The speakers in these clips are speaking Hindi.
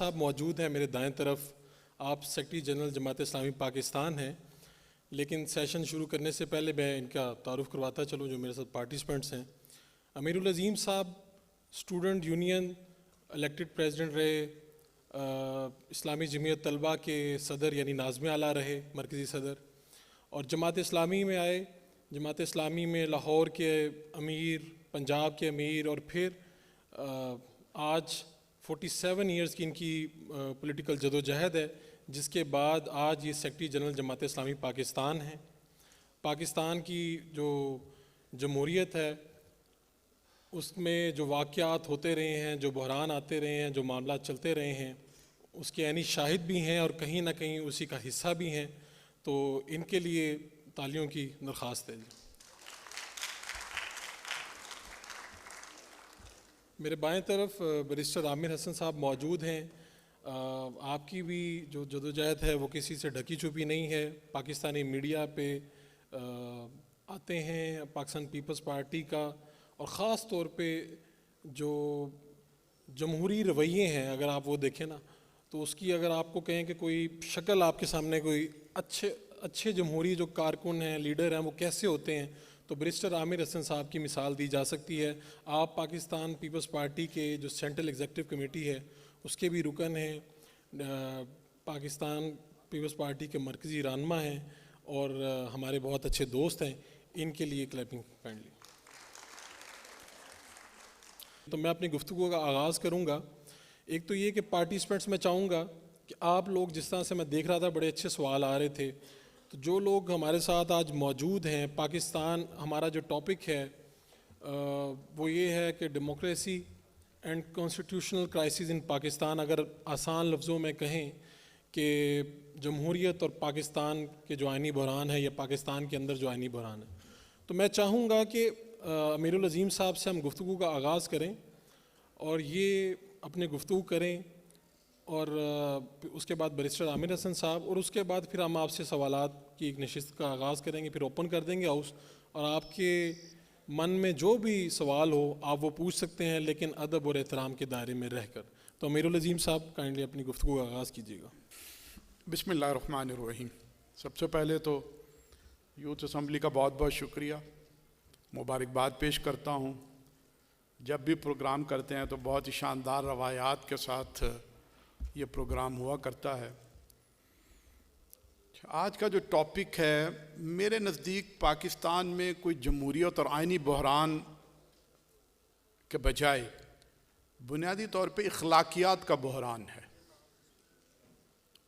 साहब मौजूद हैं मेरे दाएं तरफ। आप सेक्रेटरी जनरल जमात इस्लामी पाकिस्तान हैं, लेकिन सेशन शुरू करने से पहले मैं इनका तारुफ करवाता चलूँ जो मेरे साथ पार्टिसिपेंट्स हैं। अमीरुल अज़ीम साहब स्टूडेंट यूनियन इलेक्टेड प्रेसिडेंट रहे, इस्लामी जमीयत तलबा के सदर यानी नाज़िम आला रहे, मरकज़ी सदर, और जमात इस्लामी में आए। जमात इस्लामी में लाहौर के अमीर, पंजाब के अमीर, और फिर आज 47 ईयर्स की इनकी पॉलिटिकल जदोजहद है, जिसके बाद आज ये सेक्रेटरी जनरल जमात इस्लामी पाकिस्तान है। पाकिस्तान की जो जमहूरियत है उसमें जो वाक़यात होते रहे हैं, जो बहरान आते रहे हैं, जो मामला चलते रहे हैं, उसके यानी शाहिद भी हैं और कहीं ना कहीं उसी का हिस्सा भी हैं। तो इनके लिए तालियों की दरख्वास्त है। मेरे बाएं तरफ बैरिस्टर आमिर हसन साहब मौजूद हैं। आपकी भी जो जदोजहद है वो किसी से ढकी छुपी नहीं है। पाकिस्तानी मीडिया पे आते हैं पाकिस्तान पीपल्स पार्टी का, और ख़ास तौर पे जो जमहूरी रवैये हैं अगर आप वो देखें ना, तो उसकी अगर आपको कहें कि कोई शक्ल आपके सामने कोई अच्छे जमहूरी जो कारकुन हैं, लीडर हैं, वो कैसे होते हैं, तो बैरिस्टर आमिर हसन साहब की मिसाल दी जा सकती है। आप पाकिस्तान पीपल्स पार्टी के जो सेंट्रल एग्जीक्यूटिव कमेटी है उसके भी रुकन हैं, पाकिस्तान पीपल्स पार्टी के मरकज़ी रहनुमा हैं और हमारे बहुत अच्छे दोस्त हैं। इनके लिए क्लैपिंग काइंडली। तो मैं अपनी गुफ्तगू का आगाज़ करूँगा। एक तो ये कि पार्टिसिपेंट्स मैं चाहूँगा कि आप लोग, जिस तरह से मैं देख रहा था बड़े अच्छे सवाल आ रहे थे, तो जो लोग हमारे साथ आज मौजूद हैं, पाकिस्तान हमारा जो टॉपिक है वो ये है कि democracy and constitutional crisis in Pakistan. अगर आसान लफ्ज़ों में कहें कि जमहूरियत और पाकिस्तान के जो आइनी बहरान है या पाकिस्तान के अंदर जो आइनी बहरान है, तो मैं चाहूँगा कि अमीरुल अज़ीम साहब से हम गुफ्तगू का आगाज़ करें और ये अपने गुफ्तगू करें, और उसके बाद बैरिस्टर आमिर हसन साहब, और उसके बाद फिर हम आपसे सवालात की एक नशिस्त का आगाज़ करेंगे, फिर ओपन कर देंगे हाउस, और आपके मन में जो भी सवाल हो आप वो पूछ सकते हैं, लेकिन अदब और एहतराम के दायरे में रहकर। तो अमीरुल अज़ीम साहब काइंडली अपनी गुफ्तगू का आगाज़ कीजिएगा। बिस्मिल्लाहिर्रहमानिर्रहीम। सबसे पहले तो यूथ असम्बली का बहुत बहुत शुक्रिया, मुबारकबाद पेश करता हूँ। जब भी प्रोग्राम करते हैं तो बहुत ही शानदार रवायात के साथ ये प्रोग्राम हुआ करता है। आज का जो टॉपिक है, मेरे नज़दीक पाकिस्तान में कोई जमहूरियत और आइनी बहरान के बजाय बुनियादी तौर पे इखलाकियात का बहरान है,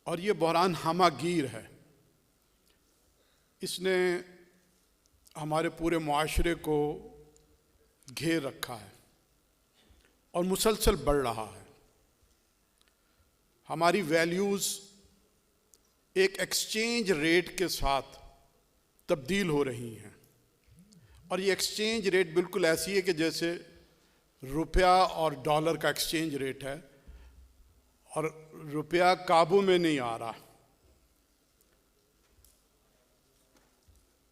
और ये बहरान हमागीर है। इसने हमारे पूरे मुआशरे को घेर रखा है और मुसलसल बढ़ रहा है। हमारी वैल्यूज़ एक एक्सचेंज रेट के साथ तब्दील हो रही हैं, और ये एक्सचेंज रेट बिल्कुल ऐसी है कि जैसे रुपया और डॉलर का एक्सचेंज रेट है, और रुपया काबू में नहीं आ रहा।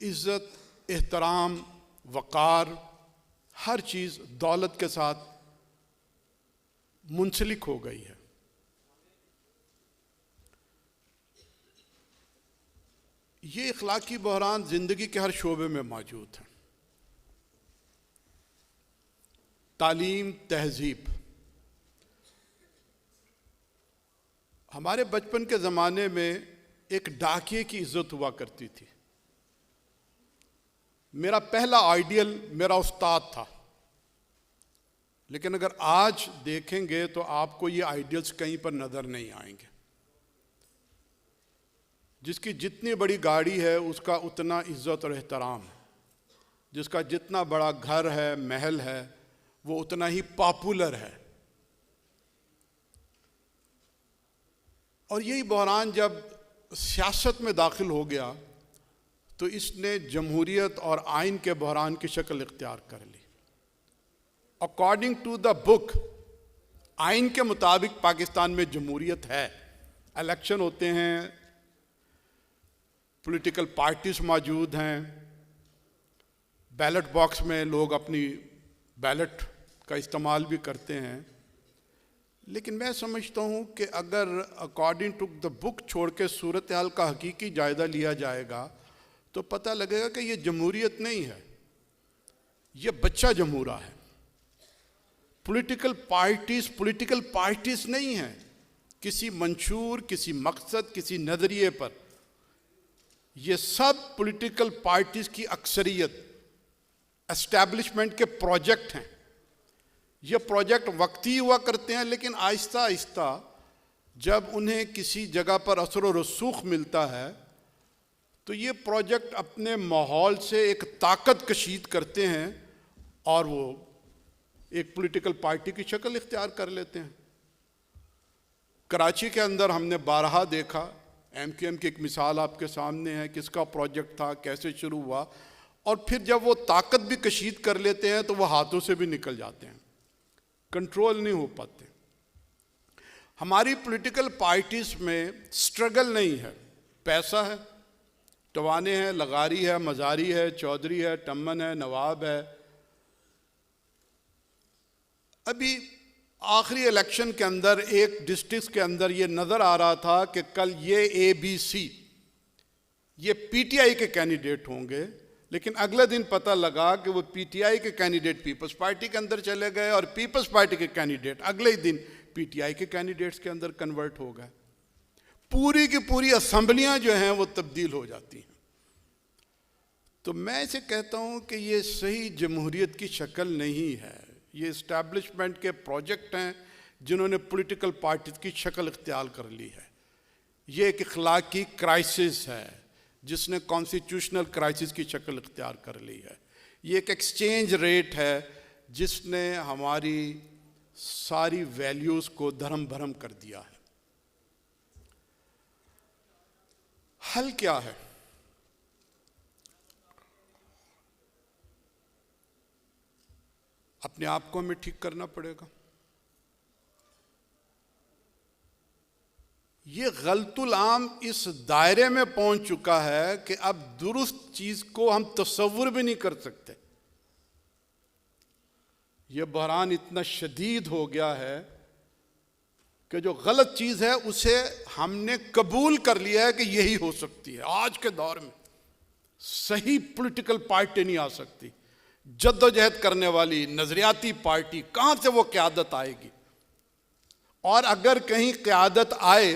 इज़्ज़त, एहतराम, वक़ार, हर चीज़ दौलत के साथ मुंसलिक हो गई है। ये इखलाकी बहरान ज़िंदगी के हर शोबे में मौजूद है। तालीम, तहज़ीब। हमारे बचपन के ज़माने में एक डाकिये की इज़्ज़त हुआ करती थी। मेरा पहला आइडियल मेरा उस्ताद था, लेकिन अगर आज देखेंगे तो आपको ये आइडियल्स कहीं पर नज़र नहीं आएंगे। जिसकी जितनी बड़ी गाड़ी है उसका उतना इज़्ज़त और एहतराम है, जिसका जितना बड़ा घर है, महल है, वो उतना ही पॉपुलर है। और यही बहरान जब सियासत में दाखिल हो गया तो इसने जमहूरियत और आइन के बहरान की शक्ल इख्तियार कर ली। अकॉर्डिंग टू द बुक, आइन के मुताबिक पाकिस्तान में जमहूरियत है। इलेक्शन होते हैं, पॉलिटिकल पार्टीज मौजूद हैं, बैलेट बॉक्स में लोग अपनी बैलेट का इस्तेमाल भी करते हैं, लेकिन मैं समझता हूँ कि अगर अकॉर्डिंग टू द बुक छोड़ के सूरत हाल का हकीकी जायज़ा लिया जाएगा तो पता लगेगा कि ये जमहूरियत नहीं है, ये बच्चा जमहूरा है। पॉलिटिकल पार्टीज नहीं है, किसी मंशूर, किसी मकसद, किसी नज़रिए पर। ये सब पॉलिटिकल पार्टीज की अक्सरियत एस्टैब्लिशमेंट के प्रोजेक्ट हैं। ये प्रोजेक्ट वक्ती हुआ करते हैं, लेकिन आहिस्ता आहिस्ता जब उन्हें किसी जगह पर असर व रसूख मिलता है तो ये प्रोजेक्ट अपने माहौल से एक ताकत कशीद करते हैं और वो एक पॉलिटिकल पार्टी की शक्ल इख्तियार कर लेते हैं। कराची के अंदर हमने बारहा देखा, MQM की एक मिसाल आपके सामने है, किसका प्रोजेक्ट था, कैसे शुरू हुआ, और फिर जब वो ताकत भी कशीद कर लेते हैं तो वो हाथों से भी निकल जाते हैं, कंट्रोल नहीं हो पाते। हमारी पॉलिटिकल पार्टीज में स्ट्रगल नहीं है, पैसा है, टवाने हैं, लगारी है, मजारी है, चौधरी है, टम्मन है, नवाब है। अभी आखिरी इलेक्शन के अंदर एक डिस्ट्रिक्ट के अंदर ये नज़र आ रहा था कि कल ये ABC ये PTI के कैंडिडेट होंगे, लेकिन अगले दिन पता लगा कि वो PTI के कैंडिडेट पीपल्स पार्टी के अंदर चले गए और पीपल्स पार्टी के कैंडिडेट अगले ही दिन PTI के कैंडिडेट्स के अंदर कन्वर्ट हो गए। पूरी की पूरी असेंबलियां जो हैं वो तब्दील हो जाती हैं। तो मैं इसे कहता हूं कि ये सही जमहूरियत की शक्ल नहीं है, ये इस्टेब्लिशमेंट के प्रोजेक्ट हैं जिन्होंने पॉलिटिकल पार्टीज की शक्ल इख्तियार कर ली है। ये एक इखलाकी क्राइसिस है जिसने कॉन्स्टिट्यूशनल क्राइसिस की शक्ल इख्तियार कर ली है। ये एक एक्सचेंज रेट है जिसने हमारी सारी वैल्यूज़ को धर्म भरम कर दिया है। हल क्या है? अपने आप को हमें ठीक करना पड़ेगा। ये गलतुल आम इस दायरे में पहुंच चुका है कि अब दुरुस्त चीज को हम तसव्वुर भी नहीं कर सकते। ये बहरान इतना शदीद हो गया है कि जो गलत चीज है उसे हमने कबूल कर लिया है कि यही हो सकती है। आज के दौर में सही पॉलिटिकल पार्टी नहीं आ सकती, जद्दोजहद करने वाली नजरियाती पार्टी, कहां से वो क़यादत आएगी? और अगर कहीं क़यादत आए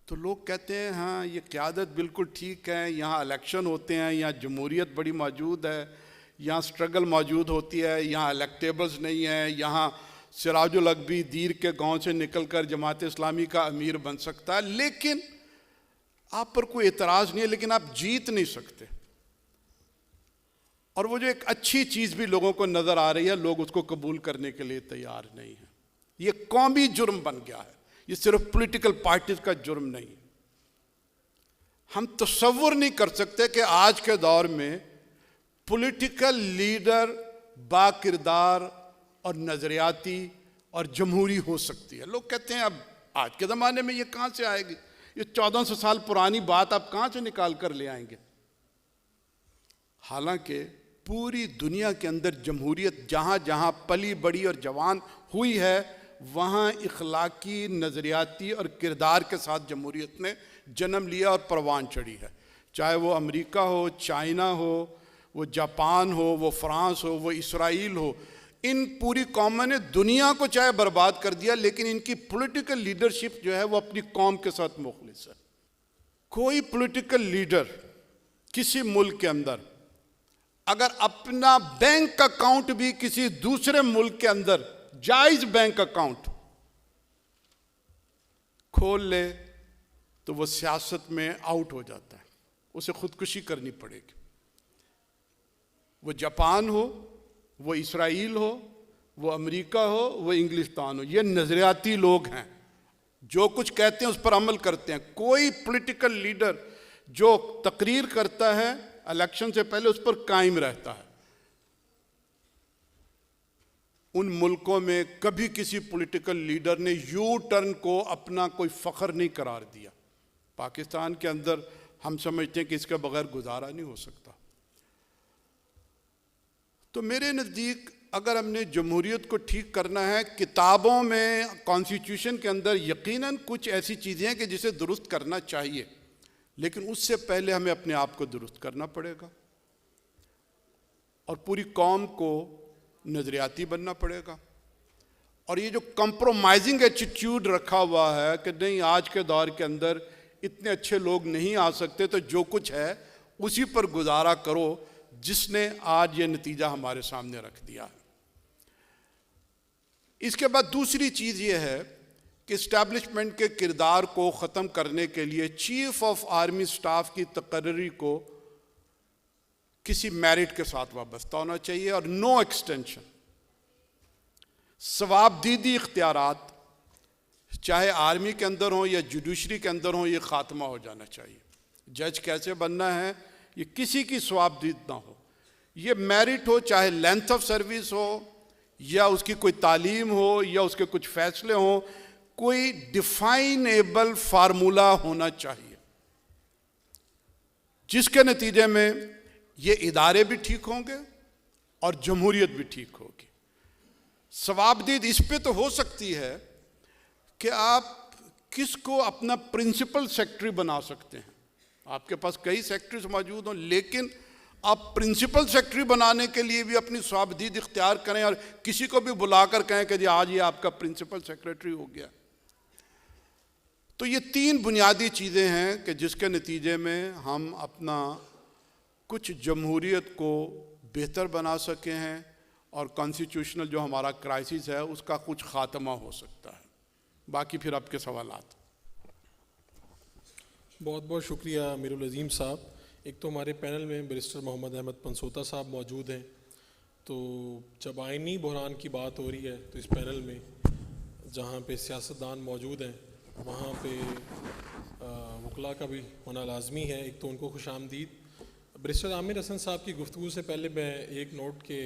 तो लोग कहते हैं हाँ ये क़यादत बिल्कुल ठीक है, यहाँ इलेक्शन होते हैं, यहाँ जमहूरियत बड़ी मौजूद है, यहाँ स्ट्रगल मौजूद होती है, यहाँ इलेक्टेबल्स नहीं है, यहाँ सिराजुल अकबी दीर के गांव से निकलकर जमात इस्लामी का अमीर बन सकता है। लेकिन आप पर कोई एतराज़ नहीं है, लेकिन आप जीत नहीं सकते। और वो जो एक अच्छी चीज़ भी लोगों को नज़र आ रही है, लोग उसको कबूल करने के लिए तैयार नहीं है। ये कौमी जुर्म बन गया है, ये सिर्फ पॉलिटिकल पार्टीज का जुर्म नहीं। हम तसव्वुर नहीं कर सकते कि आज के दौर में पॉलिटिकल लीडर बाकिरदार और नजरियाती और जमहूरी हो सकती है। लोग कहते हैं अब आज के ज़माने में ये कहाँ से आएगी, ये 1400 साल पुरानी बात आप कहाँ से निकाल कर ले आएंगे? हालांकि पूरी दुनिया के अंदर जमहूरियत जहाँ जहाँ पली बड़ी और जवान हुई है, वहाँ इखलाकी, नज़रियाती और किरदार के साथ जमहूरियत ने जन्म लिया और परवान चढ़ी है। चाहे वो अमेरिका हो, चाइना हो, वो जापान हो, वो फ्रांस हो, वो इसराइल हो, इन पूरी कौमों ने दुनिया को चाहे बर्बाद कर दिया, लेकिन इनकी पॉलिटिकल लीडरशिप जो है वो अपनी कौम के साथ मुखलिस है। कोई पॉलिटिकल लीडर किसी मुल्क के अंदर अगर अपना बैंक अकाउंट भी किसी दूसरे मुल्क के अंदर जायज बैंक अकाउंट खोल ले तो वो सियासत में आउट हो जाता है, उसे खुदकुशी करनी पड़ेगी। वो जापान हो, वो इसराइल हो, वो अमेरिका हो, वो इंग्लिस्तान हो, ये नजरियाती लोग हैं, जो कुछ कहते हैं उस पर अमल करते हैं। कोई पॉलिटिकल लीडर जो तकरीर करता है इलेक्शन से पहले उस पर कायम रहता है। उन मुल्कों में कभी किसी पॉलिटिकल लीडर ने यू टर्न को अपना कोई फ़ख्र नहीं करार दिया। पाकिस्तान के अंदर हम समझते हैं कि इसके बगैर गुजारा नहीं हो सकता। तो मेरे नज़दीक अगर हमने जमहूरियत को ठीक करना है, किताबों में कॉन्स्टिट्यूशन के अंदर यकीनन कुछ ऐसी चीज़ें हैं कि जिसे दुरुस्त करना चाहिए, लेकिन उससे पहले हमें अपने आप को दुरुस्त करना पड़ेगा और पूरी कौम को नजरियाती बनना पड़ेगा। और ये जो कंप्रोमाइजिंग एटीट्यूड रखा हुआ है कि नहीं आज के दौर के अंदर इतने अच्छे लोग नहीं आ सकते, तो जो कुछ है उसी पर गुजारा करो, जिसने आज ये नतीजा हमारे सामने रख दिया है। इसके बाद दूसरी चीज़ ये है कि इस्टेब्लिशमेंट के किरदार को ख़त्म करने के लिए चीफ ऑफ आर्मी स्टाफ की तकर्री को किसी मेरिट के साथ वाबस्ता होना चाहिए और नो एक्सटेंशन। सवाबदीदी इख्तियारात चाहे आर्मी के अंदर हो या जुडिशरी के अंदर हो, ये खात्मा हो जाना चाहिए। जज कैसे बनना है ये किसी की सवाबदीद ना हो, ये मेरिट हो, चाहे लेंथ ऑफ सर्विस हो या उसकी कोई तालीम हो या उसके कुछ फैसले हो, कोई डिफाइनेबल फार्मूला होना चाहिए जिसके नतीजे में ये इदारे भी ठीक होंगे और जमहूरियत भी ठीक होगी। सवाबदीद इस पे तो हो सकती है कि आप किसको अपना प्रिंसिपल सेक्रेटरी बना सकते हैं, आपके पास कई सेक्रेटरीज मौजूद हों, लेकिन आप प्रिंसिपल सेक्रेटरी बनाने के लिए भी अपनी सवाबदीद इख्तियार करें और किसी को भी बुलाकर कहें कि जी आज ये आपका प्रिंसिपल सेक्रेटरी हो गया। तो ये तीन बुनियादी चीज़ें हैं कि जिसके नतीजे में हम अपना कुछ जमहूरियत को बेहतर बना सके हैं और कॉन्स्टिट्यूशनल जो हमारा क्राइसिस है उसका कुछ ख़ात्मा हो सकता है। बाकी फिर आपके सवालात। बहुत बहुत शुक्रिया अमीरुल अज़ीम साहब। एक तो हमारे पैनल में बैरिस्टर मोहम्मद अहमद पंसोता साहब मौजूद हैं, तो जब आइनी बहरान की बात हो रही है तो इस पैनल में जहाँ पे सियासतदान मौजूद हैं वहाँ पे वकला का भी होना लाजमी है। एक तो उनको खुशामदीद। बैरिस्टर आमिर हसन साहब की गुफ्तगू से पहले मैं एक नोट के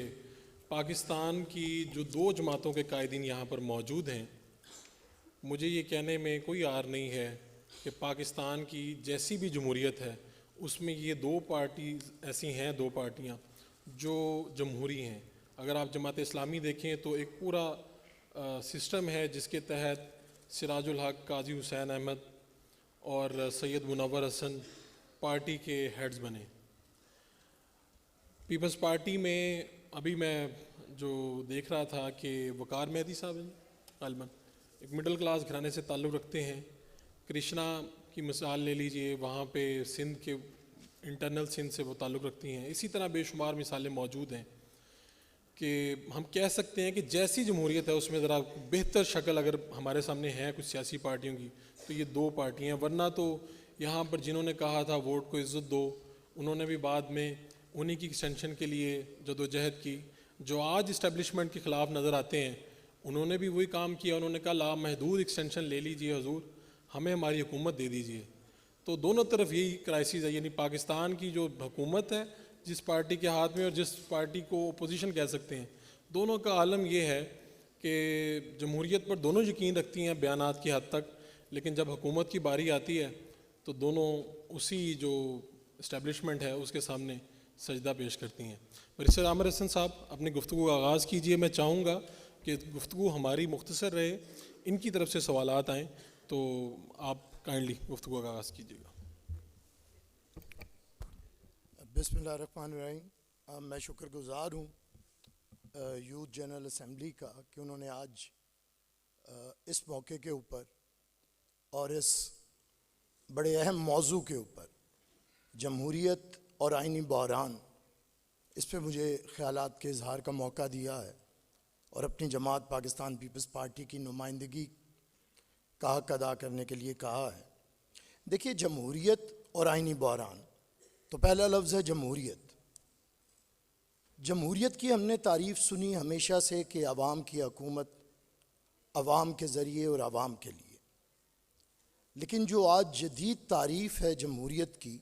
पाकिस्तान की जो दो जमातों के कायदीन यहाँ पर मौजूद हैं, मुझे ये कहने में कोई आर नहीं है कि पाकिस्तान की जैसी भी जमहूरियत है उसमें ये दो पार्टी ऐसी हैं, दो पार्टियाँ जो जमहूरी हैं। अगर आप जमात इस्लामी देखें तो एक पूरा सिस्टम है जिसके तहत सिराजुल हक, काजी हुसैन अहमद और सैयद मुनव्वर हसन पार्टी के हेड्स बने। पीपल्स पार्टी में अभी मैं जो देख रहा था कि वकार मेहदी साहब हैं, गालिबन एक मिडिल क्लास घराने से ताल्लुक़ रखते हैं। कृष्णा की मिसाल ले लीजिए, वहाँ पे सिंध के इंटरनल सिंध से वो ताल्लुक़ रखती हैं। इसी तरह बेशुमार मिसालें मौजूद हैं कि हम कह सकते हैं कि जैसी जमहूरियत है उसमें ज़रा बेहतर शक्ल अगर हमारे सामने है कुछ सियासी पार्टियों की तो ये दो पार्टियाँ हैं। वरना तो यहाँ पर जिन्होंने कहा था वोट को इज़्ज़त दो, उन्होंने भी बाद में उन्हीं की एक्सटेंशन के लिए जदोजहद की। जो आज इस्टेब्लिशमेंट के ख़िलाफ़ नज़र आते हैं उन्होंने भी वही काम किया, उन्होंने कहा लामहदूद एक्सटेंशन ले लीजिए हुजूर, हमें हमारी हुकूमत दे दीजिए। तो दोनों तरफ यही क्राइसिस है, यानी पाकिस्तान की जो हुकूमत है जिस पार्टी के हाथ में और जिस पार्टी को अपोजिशन कह सकते हैं, दोनों का आलम ये है कि जमहूरियत पर दोनों यकीन रखती हैं बयानात की हद तक, लेकिन जब हुकूमत की बारी आती है तो दोनों उसी जो इस्टेब्लिशमेंट है उसके सामने सजदा पेश करती हैं। बैरिस्टर आमिर हसन साहब अपनी गुफ्तगू का आगाज़ कीजिए। मैं चाहूँगा कि गुफ्तगू हमारी मुख्तसर रहे, इनकी तरफ से सवालात आएँ, तो आप काइंडली गुफ्तगू का आगाज़ कीजिएगा। बिस्मिल्लाहिर्रहमानिर्रहीम। मैं शुक्रगुज़ार हूँ यूथ जनरल असम्बली का कि उन्होंने आज इस मौके के ऊपर और इस बड़े अहम मौजू के ऊपर जमहूरियत और आइनी बहरान, इस पे मुझे ख़यालात के इजहार का मौका दिया है और अपनी जमात पाकिस्तान पीपल्स पार्टी की नुमाइंदगी का हक़ अदा करने के लिए कहा है। देखिए, जमहूरियत और आइनी बहरान, तो पहला लफ्ज़ है जमहूरियत। जमहूरियत की हमने तारीफ़ सुनी हमेशा से कि अवाम की हुकूमत अवाम के ज़रिए और अवाम के लिए, लेकिन जो आज जदीद तारीफ़ है जमहूरियत की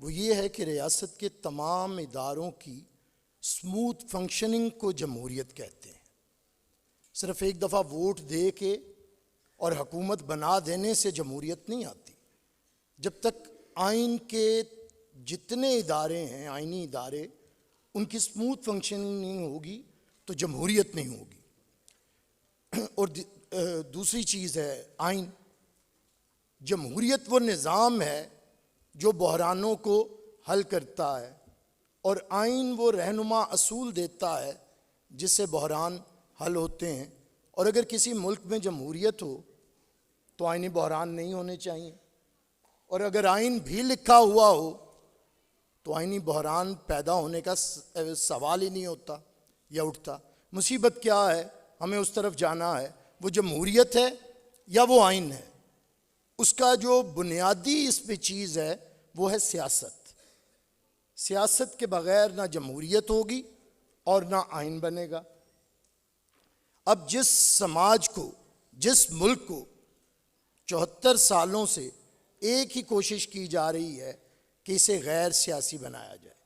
वो ये है कि रियासत के तमाम इदारों की स्मूथ फंक्शनिंग को जमहूरियत कहते हैं। सिर्फ एक दफ़ा वोट दे के और हुकूमत बना देने से जमहूरियत नहीं आती। जब तक आइन के जितने इदारे हैं, आइनी इदारे, उनकी स्मूथ फंक्शनिंग नहीं होगी तो जमहूरियत नहीं होगी। और दूसरी चीज़ है आइन। जमहूरियत वो निज़ाम है जो बहरानों को हल करता है, और आइन वो रहनुमा असूल देता है जिससे बहरान हल होते हैं। और अगर किसी मुल्क में जमहूरियत हो तो आइनी बहरान नहीं होने चाहिए, और अगर आइन भी लिखा हुआ हो तो आइनी बहरान पैदा होने का सवाल ही नहीं होता या उठता। मुसीबत क्या है, हमें उस तरफ जाना है। वो जमहूरियत है या वो आइन है, उसका जो बुनियादी इसमें चीज़ है वो है सियासत। सियासत के बगैर ना जमहूरियत होगी और ना आइन बनेगा। अब जिस समाज को, जिस मुल्क को 74 सालों से एक ही कोशिश की जा रही है कि इसे गैर सियासी बनाया जाए,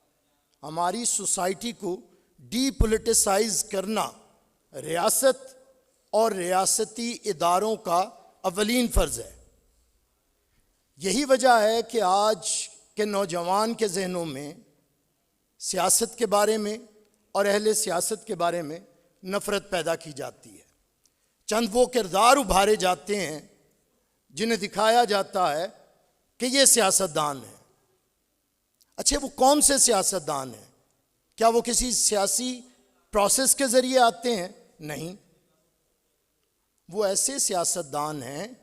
हमारी सोसाइटी को डीपोलिटिसाइज करना रियासत और रियासती इदारों का अवलीन फ़र्ज़ है। यही वजह है कि आज के नौजवान के जहनों में सियासत के बारे में और अहले सियासत के बारे में नफ़रत पैदा की जाती है। चंद वो किरदार उभारे जाते हैं जिन्हें दिखाया जाता है कि ये सियासतदान है। अच्छे, वो कौन से सियासतदान हैं? क्या वो किसी सियासी प्रोसेस के ज़रिए आते हैं? नहीं, वो ऐसे सियासतदान हैं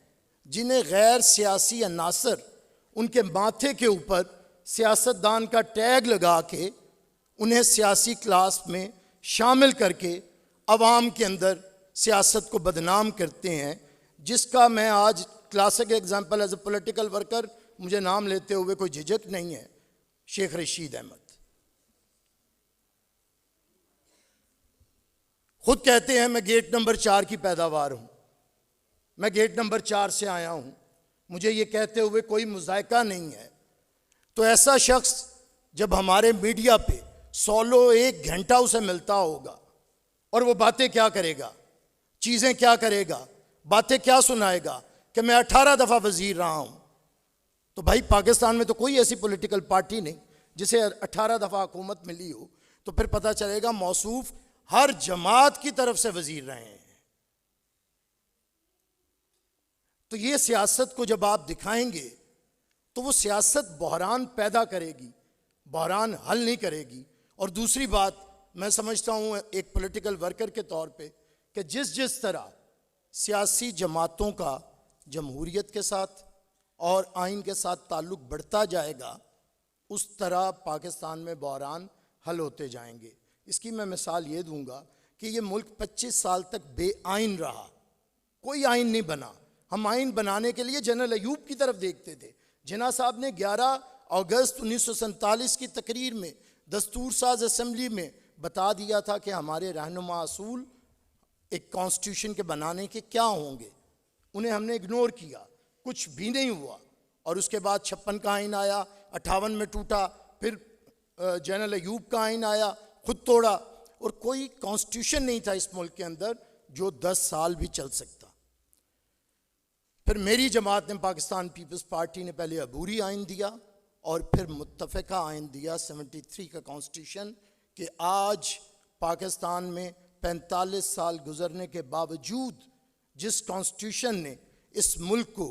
जिन्हें गैर सियासी अनासर उनके माथे के ऊपर सियासतदान का टैग लगा के उन्हें सियासी क्लास में शामिल करके अवाम के अंदर सियासत को बदनाम करते हैं, जिसका मैं आज classic example as a political worker, मुझे नाम लेते हुए कोई झिझक नहीं है, शेख रशीद अहमद। खुद कहते हैं मैं गेट नंबर 4 की पैदावार हूं, मैं गेट नंबर 4 से आया हूं, मुझे ये कहते हुए कोई मुज़ायका नहीं है। तो ऐसा शख्स जब हमारे मीडिया पे सोलो 1 घंटा उसे मिलता होगा और वो बातें क्या करेगा, चीज़ें क्या करेगा, बातें क्या सुनाएगा कि मैं 18 दफ़ा वज़ीर रहा हूं, तो भाई पाकिस्तान में तो कोई ऐसी पॉलिटिकल पार्टी नहीं जिसे 18 दफ़ा हुकूमत मिली हो। तो फिर पता चलेगा मौसूफ हर जमात की तरफ से वज़ीर रहे हैं। तो ये सियासत को जब आप दिखाएंगे तो वो सियासत बहरान पैदा करेगी, बहरान हल नहीं करेगी। और दूसरी बात मैं समझता हूँ एक पॉलिटिकल वर्कर के तौर पे कि जिस तरह सियासी जमातों का जमहूरियत के साथ और आइन के साथ ताल्लुक़ बढ़ता जाएगा, उस तरह पाकिस्तान में बहरान हल होते जाएंगे। इसकी मैं मिसाल ये दूंगा कि ये मुल्क 25 साल तक बेआइन रहा, कोई आइन नहीं बना। हम आइन बनाने के लिए जनरल अयूब की तरफ देखते थे। जिन्ना साहब ने 11 अगस्त 1947 की तकरीर में दस्तूर साज असम्बली में बता दिया था कि हमारे रहनुमा असूल एक कॉन्स्टिट्यूशन के बनाने के क्या होंगे। उन्हें हमने इग्नोर किया, कुछ भी नहीं हुआ। और उसके बाद 56 का आइन आया, 58 में टूटा, फिर जनरल अयूब का आइन आया, खुद तोड़ा, और कोई कॉन्स्टिट्यूशन नहीं था इस मुल्क के अंदर जो 10 साल भी चल सकता। फिर मेरी जमात ने, पाकिस्तान पीपल्स पार्टी ने पहले अबूरी आइन दिया और फिर मुत्तफ़िका आइन दिया 73 का कॉन्स्टिट्यूशन, कि आज पाकिस्तान में 45 साल गुजरने के बावजूद जिस कॉन्स्टिट्यूशन ने इस मुल्क को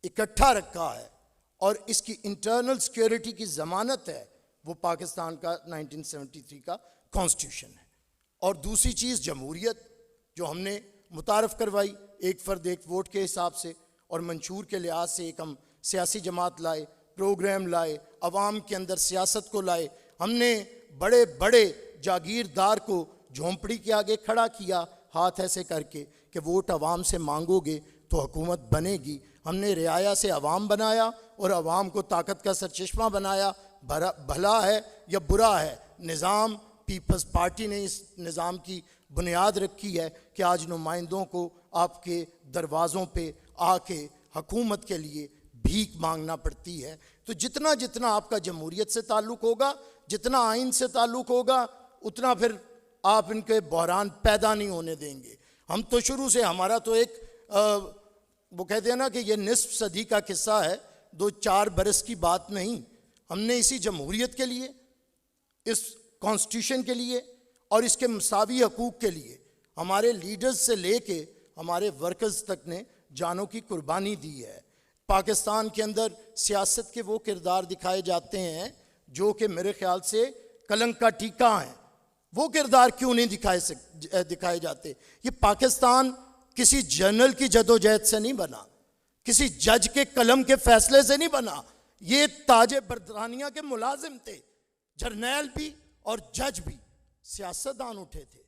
इकट्ठा रखा है और इसकी इंटरनल सिक्योरिटी की ज़मानत है, वो पाकिस्तान का 1973 का कॉन्स्टिट्यूशन है। और दूसरी चीज़ जमहूरियत जो हमने मुतारफ़ करवाई, एक फ़र्द एक वोट के हिसाब से और मंशूर के लिहाज से, एक हम सियासी जमात लाए, प्रोग्राम लाए, अवाम के अंदर सियासत को लाए। हमने बड़े बड़े जागीरदार को झोंपड़ी के आगे खड़ा किया हाथ ऐसे करके कि वोट अवाम से मांगोगे तो हुकूमत बनेगी। हमने रियाया से अवाम बनाया और अवाम को ताकत का सरचश्मा बनाया। भला है या बुरा है, निज़ाम पीपल्स पार्टी ने इस निज़ाम की बुनियाद रखी है कि आज नुमाइंदों को आपके दरवाज़ों पे आके हुकूमत के लिए भीख मांगना पड़ती है। तो जितना जितना आपका जमहूरियत से ताल्लुक़ होगा, जितना आइन से ताल्लुक़ होगा, उतना फिर आप इनके बहरान पैदा नहीं होने देंगे। हम तो शुरू से, हमारा तो एक वो कहते हैं ना कि ये निस्फ सदी का किस्सा है, 2-4 बरस की बात नहीं। हमने इसी जमहूरियत के लिए, इस कॉन्स्टिट्यूशन के लिए और इसके मसावी हकूक़ के लिए हमारे लीडर्स से लेके हमारे वर्कर्स तक ने जानों की कुर्बानी दी है। पाकिस्तान के अंदर सियासत के वो किरदार दिखाए जाते हैं जो कि मेरे ख्याल से कलंक का टीका हैं। वो किरदार क्यों नहीं दिखाए जाते? ये पाकिस्तान किसी जनरल की जदोजहद से नहीं बना, किसी जज के कलम के फैसले से नहीं बना। ये ताजे बरतानिया के मुलाजिम थे, जर्नैल भी और जज भी सियासतदान उठे थे।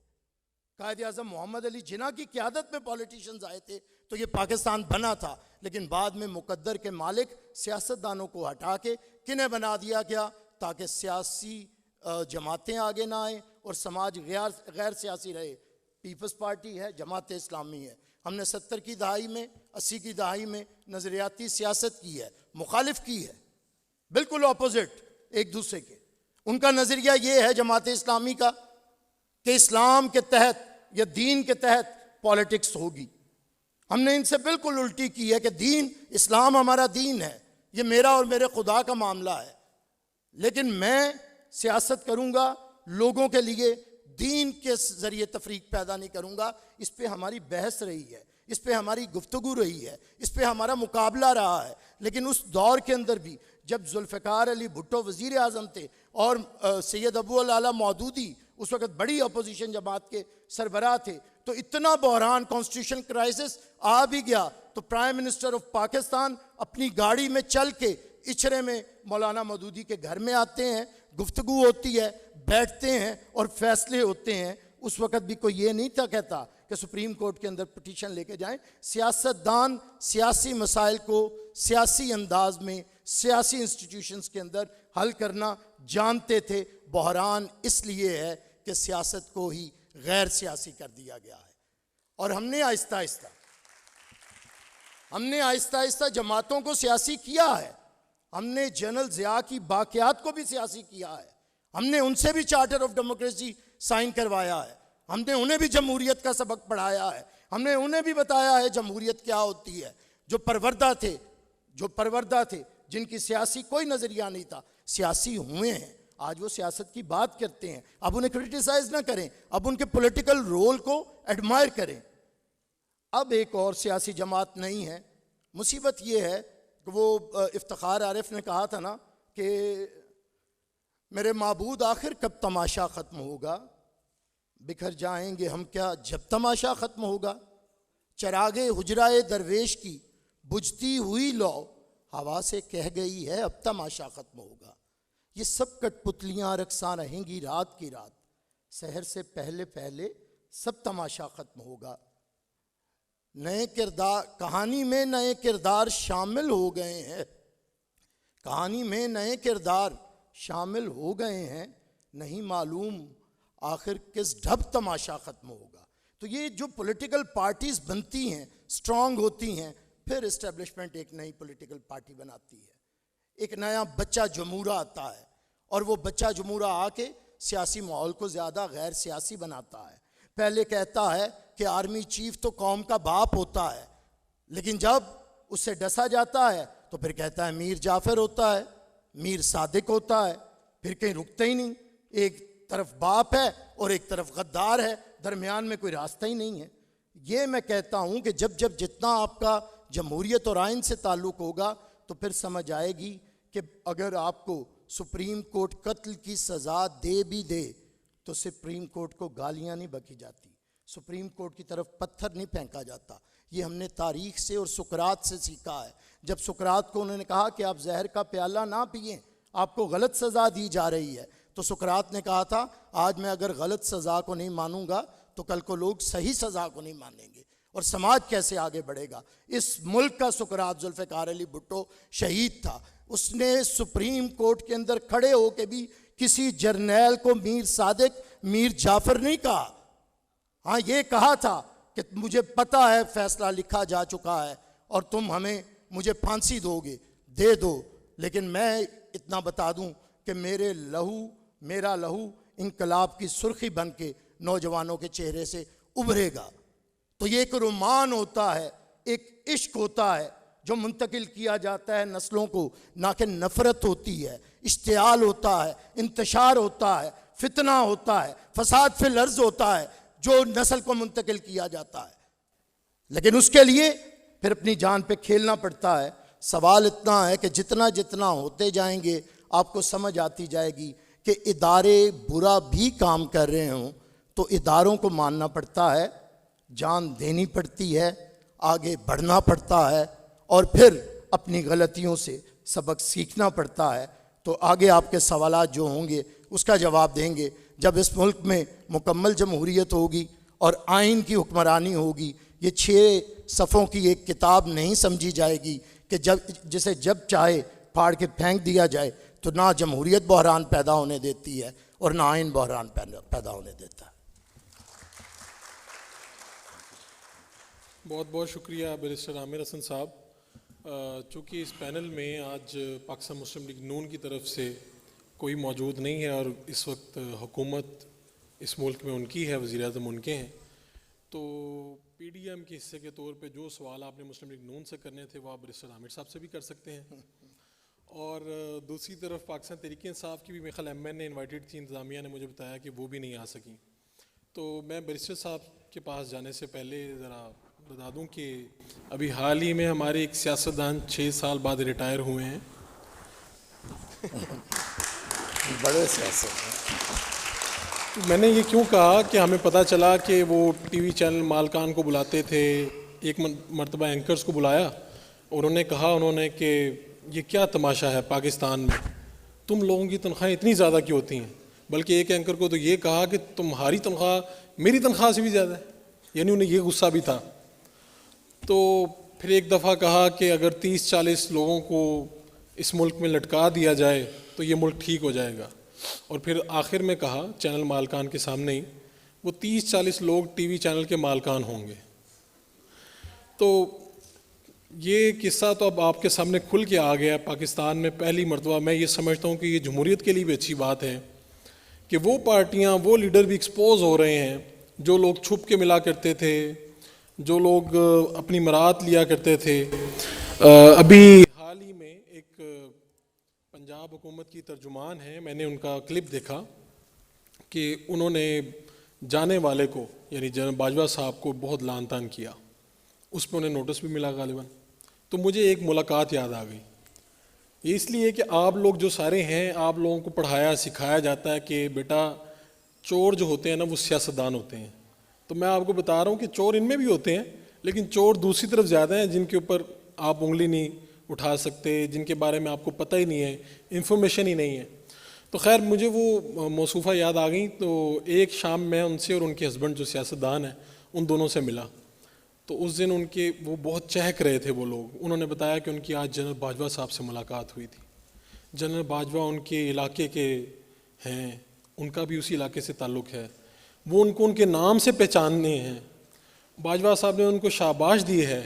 कायद आज़म मोहम्मद अली जिन्ना की क़यादत में पॉलिटिशियंस आए थे तो ये पाकिस्तान बना था, लेकिन बाद में मुकद्दर के मालिक सियासतदानों को हटा के किन्हें बना दिया गया ताकि सियासी जमातें आगे ना आए और समाज गैर सियासी रहे। पीपल्स पार्टी है, जमात इस्लामी है। हमने 70 की दहाई में, 80 की दहाई में नज़रियाती सियासत की है, मुखालिफ की है, बिल्कुल अपोजिट एक दूसरे के। उनका नज़रिया ये है जमात इस्लामी का कि इस्लाम के तहत या दीन के तहत पॉलिटिक्स होगी। हमने इनसे बिल्कुल उल्टी की है कि दीन, इस्लाम हमारा दीन है, ये मेरा और मेरे खुदा का मामला है, लेकिन मैं सियासत करूंगा लोगों के लिए, दीन के जरिए तफरीक पैदा नहीं करूंगा। इस पे हमारी बहस रही है, इस पे हमारी गुफ्तगू रही है, इस पे हमारा मुकाबला रहा है। लेकिन उस दौर के अंदर भी जब जुल्फ़िकार अली भुट्टो वज़ीर आज़म थे और सैयद अबू अल आला मौदूदी उस वक्त बड़ी अपोजिशन जमात के सरबराह थे, तो इतना बहरान, कॉन्स्टिट्यूशन क्राइसिस आ भी गया तो प्राइम मिनिस्टर ऑफ पाकिस्तान अपनी गाड़ी में चल के इचरे में मौलाना मौदूदी के घर में आते हैं, गुफ्तगू होती है, बैठते हैं और फैसले होते हैं। उस वक्त भी कोई ये नहीं था कहता कि सुप्रीम कोर्ट के अंदर पिटीशन लेके जाएं। सियासतदान सियासी मसाइल को सियासी अंदाज में, सियासी इंस्टीट्यूशंस के अंदर हल करना जानते थे। बहरान इसलिए है कि सियासत को ही गैर सियासी कर दिया गया है। और हमने आहिस्ता आहिस्ता जमातों को सियासी किया है। हमने जनरल ज़िया की बाक़ियात को भी सियासी किया है। हमने उनसे भी चार्टर ऑफ डेमोक्रेसी साइन करवाया है। हमने उन्हें भी जमहूरियत का सबक पढ़ाया है। हमने उन्हें भी बताया है जमहूरियत क्या होती है। जो परवरदा थे, जिनकी सियासी कोई नज़रिया नहीं था, सियासी हुए हैं, आज वो सियासत की बात करते हैं। अब उन्हें क्रिटिसाइज ना करें, अब उनके पॉलिटिकल रोल को एडमायर करें। अब एक और सियासी जमात नहीं है। मुसीबत ये है कि वो इफ्तिखार आरिफ ने कहा था ना कि मेरे माबूद आखिर कब तमाशा ख़त्म होगा, बिखर जाएंगे हम क्या जब तमाशा ख़त्म होगा। चरागे हुजराए दरवेश की बुझती हुई लौ हवा से कह गई है अब तमाशा ख़त्म होगा। ये सब कठपुतलियाँ रक्सा रहेंगी रात की रात, सहर से पहले पहले सब तमाशा ख़त्म होगा। नए किरदार, कहानी में नए किरदार शामिल हो गए हैं, कहानी में नए किरदार शामिल हो गए हैं, नहीं मालूम आखिर किस ढब तमाशा ख़त्म होगा। तो ये जो पॉलिटिकल पार्टीज़ बनती हैं, स्ट्रांग होती हैं, फिर इस्टेब्लिशमेंट एक नई पॉलिटिकल पार्टी बनाती है, एक नया बच्चा जमूरा आता है और वो बच्चा जमूरा आके सियासी माहौल को ज़्यादा गैर सियासी बनाता है। पहले कहता है कि आर्मी चीफ तो कौम का बाप होता है, लेकिन जब उससे डसा जाता है तो फिर कहता है मीर जाफ़र होता है, मीर सादिक होता है, फिर कहीं रुकता ही नहीं। एक तरफ बाप है और एक तरफ गद्दार है, दरमियान में कोई रास्ता ही नहीं है। ये मैं कहता हूँ कि जब जितना आपका जमहूरियत और आइन से ताल्लुक़ होगा तो फिर समझ आएगी कि अगर आपको सुप्रीम कोर्ट कत्ल की सज़ा दे भी दे तो सुप्रीम कोर्ट को गालियाँ नहीं बकी जाती, सुप्रीम कोर्ट की तरफ पत्थर नहीं फेंका जाता। ये हमने तारीख़ से और सुकरात से सीखा है। जब सुकरात को उन्होंने कहा कि आप जहर का प्याला ना पिएं, आपको गलत सज़ा दी जा रही है, तो सुकरात ने कहा था आज मैं अगर गलत सज़ा को नहीं मानूंगा तो कल को लोग सही सज़ा को नहीं मानेंगे और समाज कैसे आगे बढ़ेगा। इस मुल्क का सुकरात जुल्फ़िकार अली भुट्टो शहीद था। उसने सुप्रीम कोर्ट के अंदर खड़े होकर भी किसी जर्नैल को मीर सादिक, मीर जाफ़र नहीं कहा। हाँ, ये कहा था कि मुझे पता है फैसला लिखा जा चुका है और तुम मुझे फांसी दोगे, दे दो, लेकिन मैं इतना बता दूं कि मेरा लहू इनकलाब की सुर्खी बन के नौजवानों के चेहरे से उभरेगा। तो ये एक रोमान होता है, एक इश्क होता है जो मुंतकिल किया जाता है नस्लों को, ना कि नफ़रत होती है, इश्तियाल होता है, इंतशार होता है, फितना होता है, फसाद फिल अर्ज होता है जो नस्ल को मुंतकिल किया जाता है। लेकिन उसके लिए फिर अपनी जान पे खेलना पड़ता है। सवाल इतना है कि जितना जितना होते जाएंगे आपको समझ आती जाएगी कि इदारे बुरा भी काम कर रहे हों तो इदारों को मानना पड़ता है, जान देनी पड़ती है, आगे बढ़ना पड़ता है और फिर अपनी गलतियों से सबक सीखना पड़ता है। तो आगे आपके सवालात जो होंगे उसका जवाब देंगे। जब इस मुल्क में मुकम्मल जमहूरियत होगी और आइन की हुक्मरानी होगी, ये 6 सफ़ों की एक किताब नहीं समझी जाएगी कि जिसे जब चाहे फाड़ के फेंक दिया जाए, तो ना जमहूरियत बहरान पैदा होने देती है और ना आइन बहरान पैदा होने देता है। बहुत बहुत शुक्रिया बैरिस्टर आमिर हसन साहब। चूँकि इस पैनल में आज पाकिस्तान मुस्लिम लीग नून की तरफ से कोई मौजूद नहीं है और इस वक्त हुकूमत इस मुल्क में उनकी है, वज़ीर-ए-आज़म उनके हैं, तो PDM के हिस्से के तौर पे जो सवाल आपने मुस्लिम लीग नून से करने थे वो आप बैरिस्टर आमिर साहब से भी कर सकते हैं। और दूसरी तरफ पाकिस्तान तहरीक-ए-इंसाफ की भी मेरे ख्याल MN ने इन्वाइटेड थी, इंतज़ामिया ने मुझे बताया कि वो भी नहीं आ सकी। तो मैं बैरिस्टर साहब के पास जाने से पहले ज़रा बता दूं कि अभी हाल ही में हमारे एक सियासतदान 6 साल बाद रिटायर हुए हैं। बड़े सियासत मैंने ये क्यों कहा कि हमें पता चला कि वो TV चैनल मालकान को बुलाते थे, एक मरतबा एंकर्स को बुलाया, उन्होंने कहा कि ये क्या तमाशा है पाकिस्तान में, तुम लोगों की तनख्वाहें इतनी ज़्यादा क्यों होती हैं। बल्कि एक एंकर को तो ये कहा कि तुम्हारी तनख्वाह मेरी तनख्वाह से भी ज़्यादा है, यानी उन्हें ये गुस्सा भी था। तो फिर एक दफ़ा कहा कि अगर 30-40 लोगों को इस मुल्क में लटका दिया जाए तो ये मुल्क ठीक हो जाएगा। और फिर आखिर में कहा चैनल मालकान के सामने ही, वो 30-40 लोग TV चैनल के मालकान होंगे। तो ये किस्सा तो अब आपके सामने खुल के आ गया। पाकिस्तान में पहली मरतबा मैं ये समझता हूँ कि ये जमहूरियत के लिए भी अच्छी बात है कि वो पार्टियाँ, वो लीडर भी एक्सपोज हो रहे हैं जो लोग छुप के मिला करते थे, जो लोग अपनी मरात लिया करते थे। अभी हाल ही में एक पंजाब हुकूमत की तर्जुमान है, मैंने उनका क्लिप देखा कि उन्होंने जाने वाले को यानी जनरल बाजवा साहब को बहुत लान तान किया, उस पर उन्हें नोटिस भी मिला गालिबन। तो मुझे एक मुलाकात याद आ गई। ये इसलिए कि आप लोग जो सारे हैं, आप लोगों को पढ़ाया सिखाया जाता है कि बेटा चोर जो होते हैं ना वो सियासतदान होते हैं। तो मैं आपको बता रहा हूँ कि चोर इनमें भी होते हैं, लेकिन चोर दूसरी तरफ ज़्यादा हैं जिनके ऊपर आप उंगली नहीं उठा सकते, जिनके बारे में आपको पता ही नहीं है, इन्फॉर्मेशन ही नहीं है। तो खैर मुझे वो मौसूफ़ा याद आ गई। तो एक शाम मैं उनसे और उनके हस्बैंड जो सियासतदान हैं उन दोनों से मिला। तो उस दिन उनके वो बहुत चहक रहे थे वो लोग। उन्होंने बताया कि उनकी आज जनरल बाजवा साहब से मुलाकात हुई थी। जनरल बाजवा उनके इलाके के हैं, उनका भी उसी इलाके से ताल्लुक़ है, वो उनको उनके नाम से पहचानने हैं। बाजवा साहब ने उनको शाबाश दी है।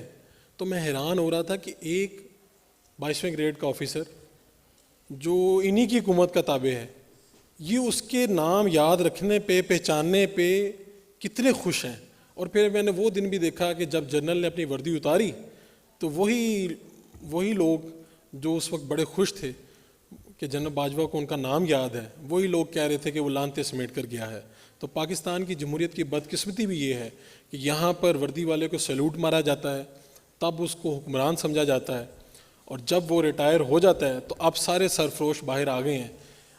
तो मैं हैरान हो रहा था कि एक 22वें ग्रेड का ऑफिसर जो इन्हीं की हुकूमत का ताबे है, ये उसके नाम याद रखने पे, पहचानने पे कितने खुश हैं। और फिर मैंने वो दिन भी देखा कि जब जनरल ने अपनी वर्दी उतारी तो वही लोग जो उस वक्त बड़े खुश थे कि जनरल बाजवा को उनका नाम याद है, वही लोग कह रहे थे कि वो लानते समेट कर गया है। तो पाकिस्तान की जमहूरियत की बदकिस्मती भी ये है कि यहाँ पर वर्दी वाले को सैल्यूट मारा जाता है, तब उसको हुक्मरान समझा जाता है, और जब वो रिटायर हो जाता है तो अब सारे सरफरोश बाहर आ गए हैं।